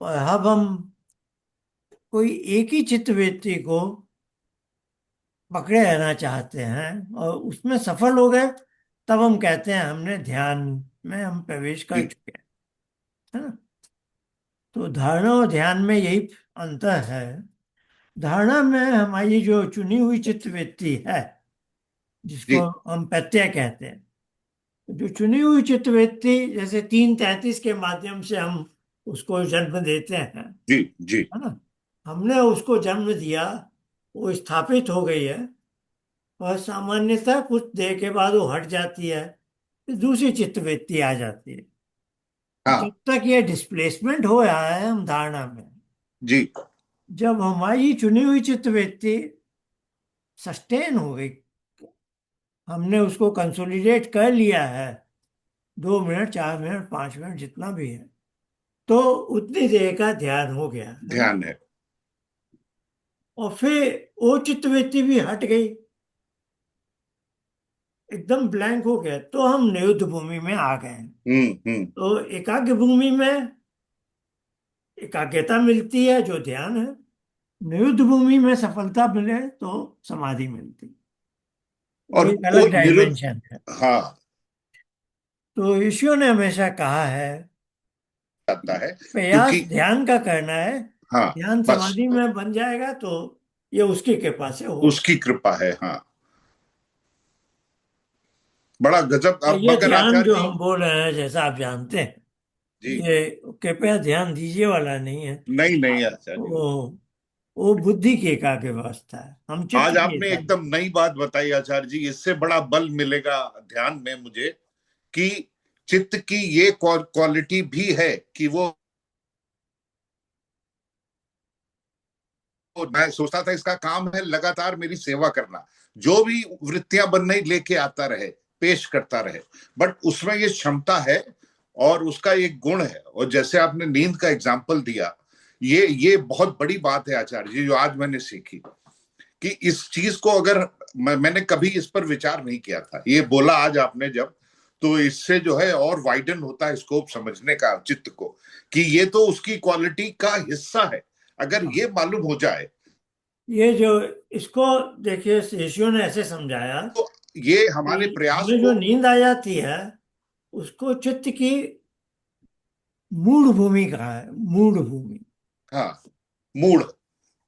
और अब हम कोई एक ही चित्त वृत्ति को पकड़े रहना चाहते हैं और उसमें सफल हो गए, तब हम कहते हैं हमने ध्यान में हम प्रवेश कर जी चुके हैं, है ना। तो धारणा और ध्यान में यही अंतर है। धारणा में हमारी जो चुनी हुई चित्त वृत्ति है, जिसको जी हम प्रत्यय कहते हैं, जो चुनी हुई चित्त वृत्ति जैसे 3:33 के माध्यम से हम उसको जन्म देते हैं, जी जी है ना। हमने उसको जन्म दिया, वो स्थापित हो गई है, और सामान्यतः कुछ देर के बाद वो हट जाती है, फिर दूसरी चित्त वृत्ति आ जाती है। जब हाँ तक ये डिस्प्लेसमेंट हो रहा है हम धारणा में, जी जब हमारी चुनी हुई चित्त वृत्ति सस्टेन हो गई, हमने उसको कंसोलिडेट कर लिया है, 2 मिनट, 4 मिनट, 5 मिनट, जितना भी है, तो उतनी देर का ध्यान हो गया, है ना। ध्यान है। और फिर वो चित्तवृत्ति भी हट गई, एकदम ब्लैंक हो गया, तो हम निरुद्ध भूमि में आ गए हैं। हम्म। तो एकाग्र भूमि में एकाग्रता मिलती है, जो ध्यान है। निरुद्ध भूमि में सफलता मिले तो समाधि मिलती है। वो और एक वो अलग निरुद्ध, डायमेंशन है। हाँ, तो ऋषियों ने हमेशा कहा है, आता है प्रयास क्योंकि ध्यान का करना है, हाँ, ध्यान बस समाधि में बन जाएगा तो ये उसकी कृपा से होगा। उसकी कृपा है। हाँ, बड़ा गजब। और अब ये मगर ध्यान आचार्य जो जी, हम बोल रहे हैं, जैसा आप जानते हैं, जी, ये कृपया ध्यान दीजिए वाला नहीं है। नहीं नहीं आचार्य जी, वो वो बुद्धि की एकाग्र अवस्था है, हम चित्त आज की आपने एकाग्र। एकदम नई बात बताई आचार्य जी। इससे बड़ा बल मिलेगा ध्यान में मुझे कि चित्त की ये क्वालिटी भी है कि मैं सोचता था इसका काम है लगातार मेरी सेवा करना, जो भी वृत्तियां बनने लेके आता रहे, पेश करता रहे। बट उसमें ये क्षमता है और उसका एक गुण है। और जैसे आपने नींद का एग्जाम्पल दिया, ये बहुत बड़ी बात है आचार्य जी, जो आज मैंने सीखी कि इस चीज को अगर मैंने कभी इस पर विचार नहीं किया था, ये बोला आज आपने जब, तो इससे जो है और वाइडन होता है स्कोप समझने का चित्त को, कि ये तो उसकी क्वालिटी का हिस्सा है। अगर ये मालूम हो जाए ये जो इसको देखिए, ऋषियों ने ऐसे समझाया तो ये हमारे कि प्रयास हमें जो को, नींद आ जाती है, उसको चित्त की मूढ़ भूमि कहा है। मूढ़ भूमि, हाँ, मूड,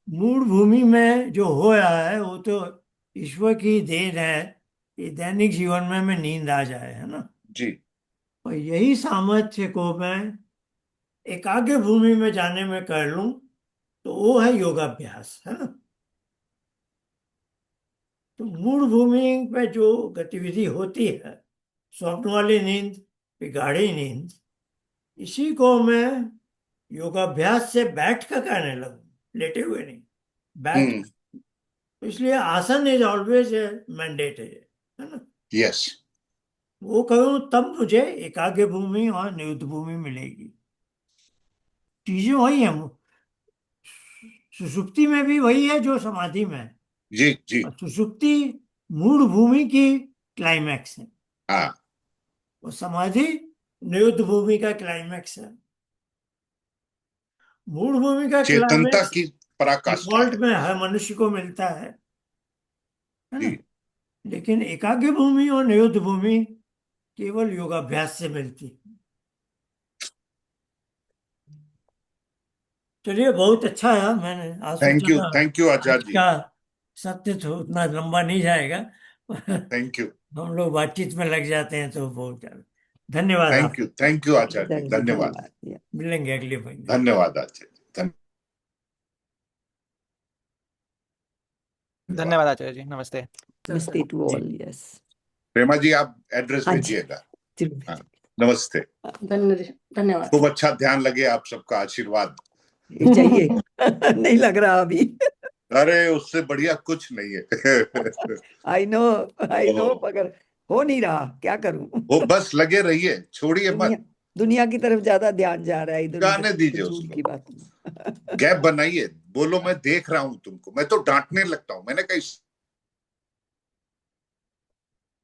मूढ़ भूमि में जो हो रहा है वो तो ईश्वर की देन है कि दैनिक जीवन में हमें नींद आ जाए, है ना। जी और यही सामर्थ्य को मैं एकाग्र भूमि में जाने में कर लूं, तो वो है योगाभ्यास, है ना। तो मूल भूमि पे जो गतिविधि होती है, स्वप्न वाली नींद, फिर गाढ़ी नींद, इसी को मैं योगाभ्यास से बैठ कर करने लगूं, लेटे हुए नहीं, बैठ। हम्म, तो इसलिए आसन इज ऑलवेज मैंडेटरी, है ना। यस वो करूं तब मुझे एकाग्र भूमि और निरुद्ध भूमि मिलेगी। चीजें वही है, सुषुप्ति में भी वही है जो समाधि में है। जी जी और सुषुप्ति मूल भूमि की क्लाइमैक्स है, हाँ, और समाधि निरुद्ध भूमि का क्लाइमैक्स है। मूल भूमि का चेतनता क्लाइमैक्स की पराकाष्ठा डिफॉल्ट है। में हर मनुष्य को मिलता है, है जी। ना। लेकिन एकाग्र भूमि और निरुद्ध भूमि केवल योगाभ्यास से मिलती है। चलिए, बहुत अच्छा है। मैंने आज सोचा था थैंक यू आज आचार्य जी। का सत्य तो उतना लंबा नहीं जाएगा। Thank you. हम लोग बातचीत में लग जाते हैं तो बहुत ज्यादा। धन्यवाद आप। थैंक यू आचार्य जी, धन्यवाद। धन्यवाद। मिलेंगे अगले महीने। धन्यवाद आचार्य जी, धन्यवाद आचार्य जी, नमस्ते। नमस्ते टू ऑल। यस। प्रेमा जी आप एड्रेस हाँ जी, भेजिएगा। जरूर हाँ, भेजिए। नमस्ते। धन्यवाद। खूब अच्छा ध्यान लगे, आप सबका आशीर्वाद। ये चाहिए। नहीं लग रहा अभी। अरे उससे बढ़िया कुछ नहीं है। आई नो मगर हो नहीं रहा, क्या करूं। वो बस लगे रहिए, छोड़िए दुनिया मत, दुनिया की तरफ ज्यादा ध्यान जा रहा है, इधर उधर जाने दीजिए फजूल उसको। की बात। गैप बनाइए, बोलो मैं देख रहा हूं तुमको। मैं तो डांटने लगता हूं, मैंने कहा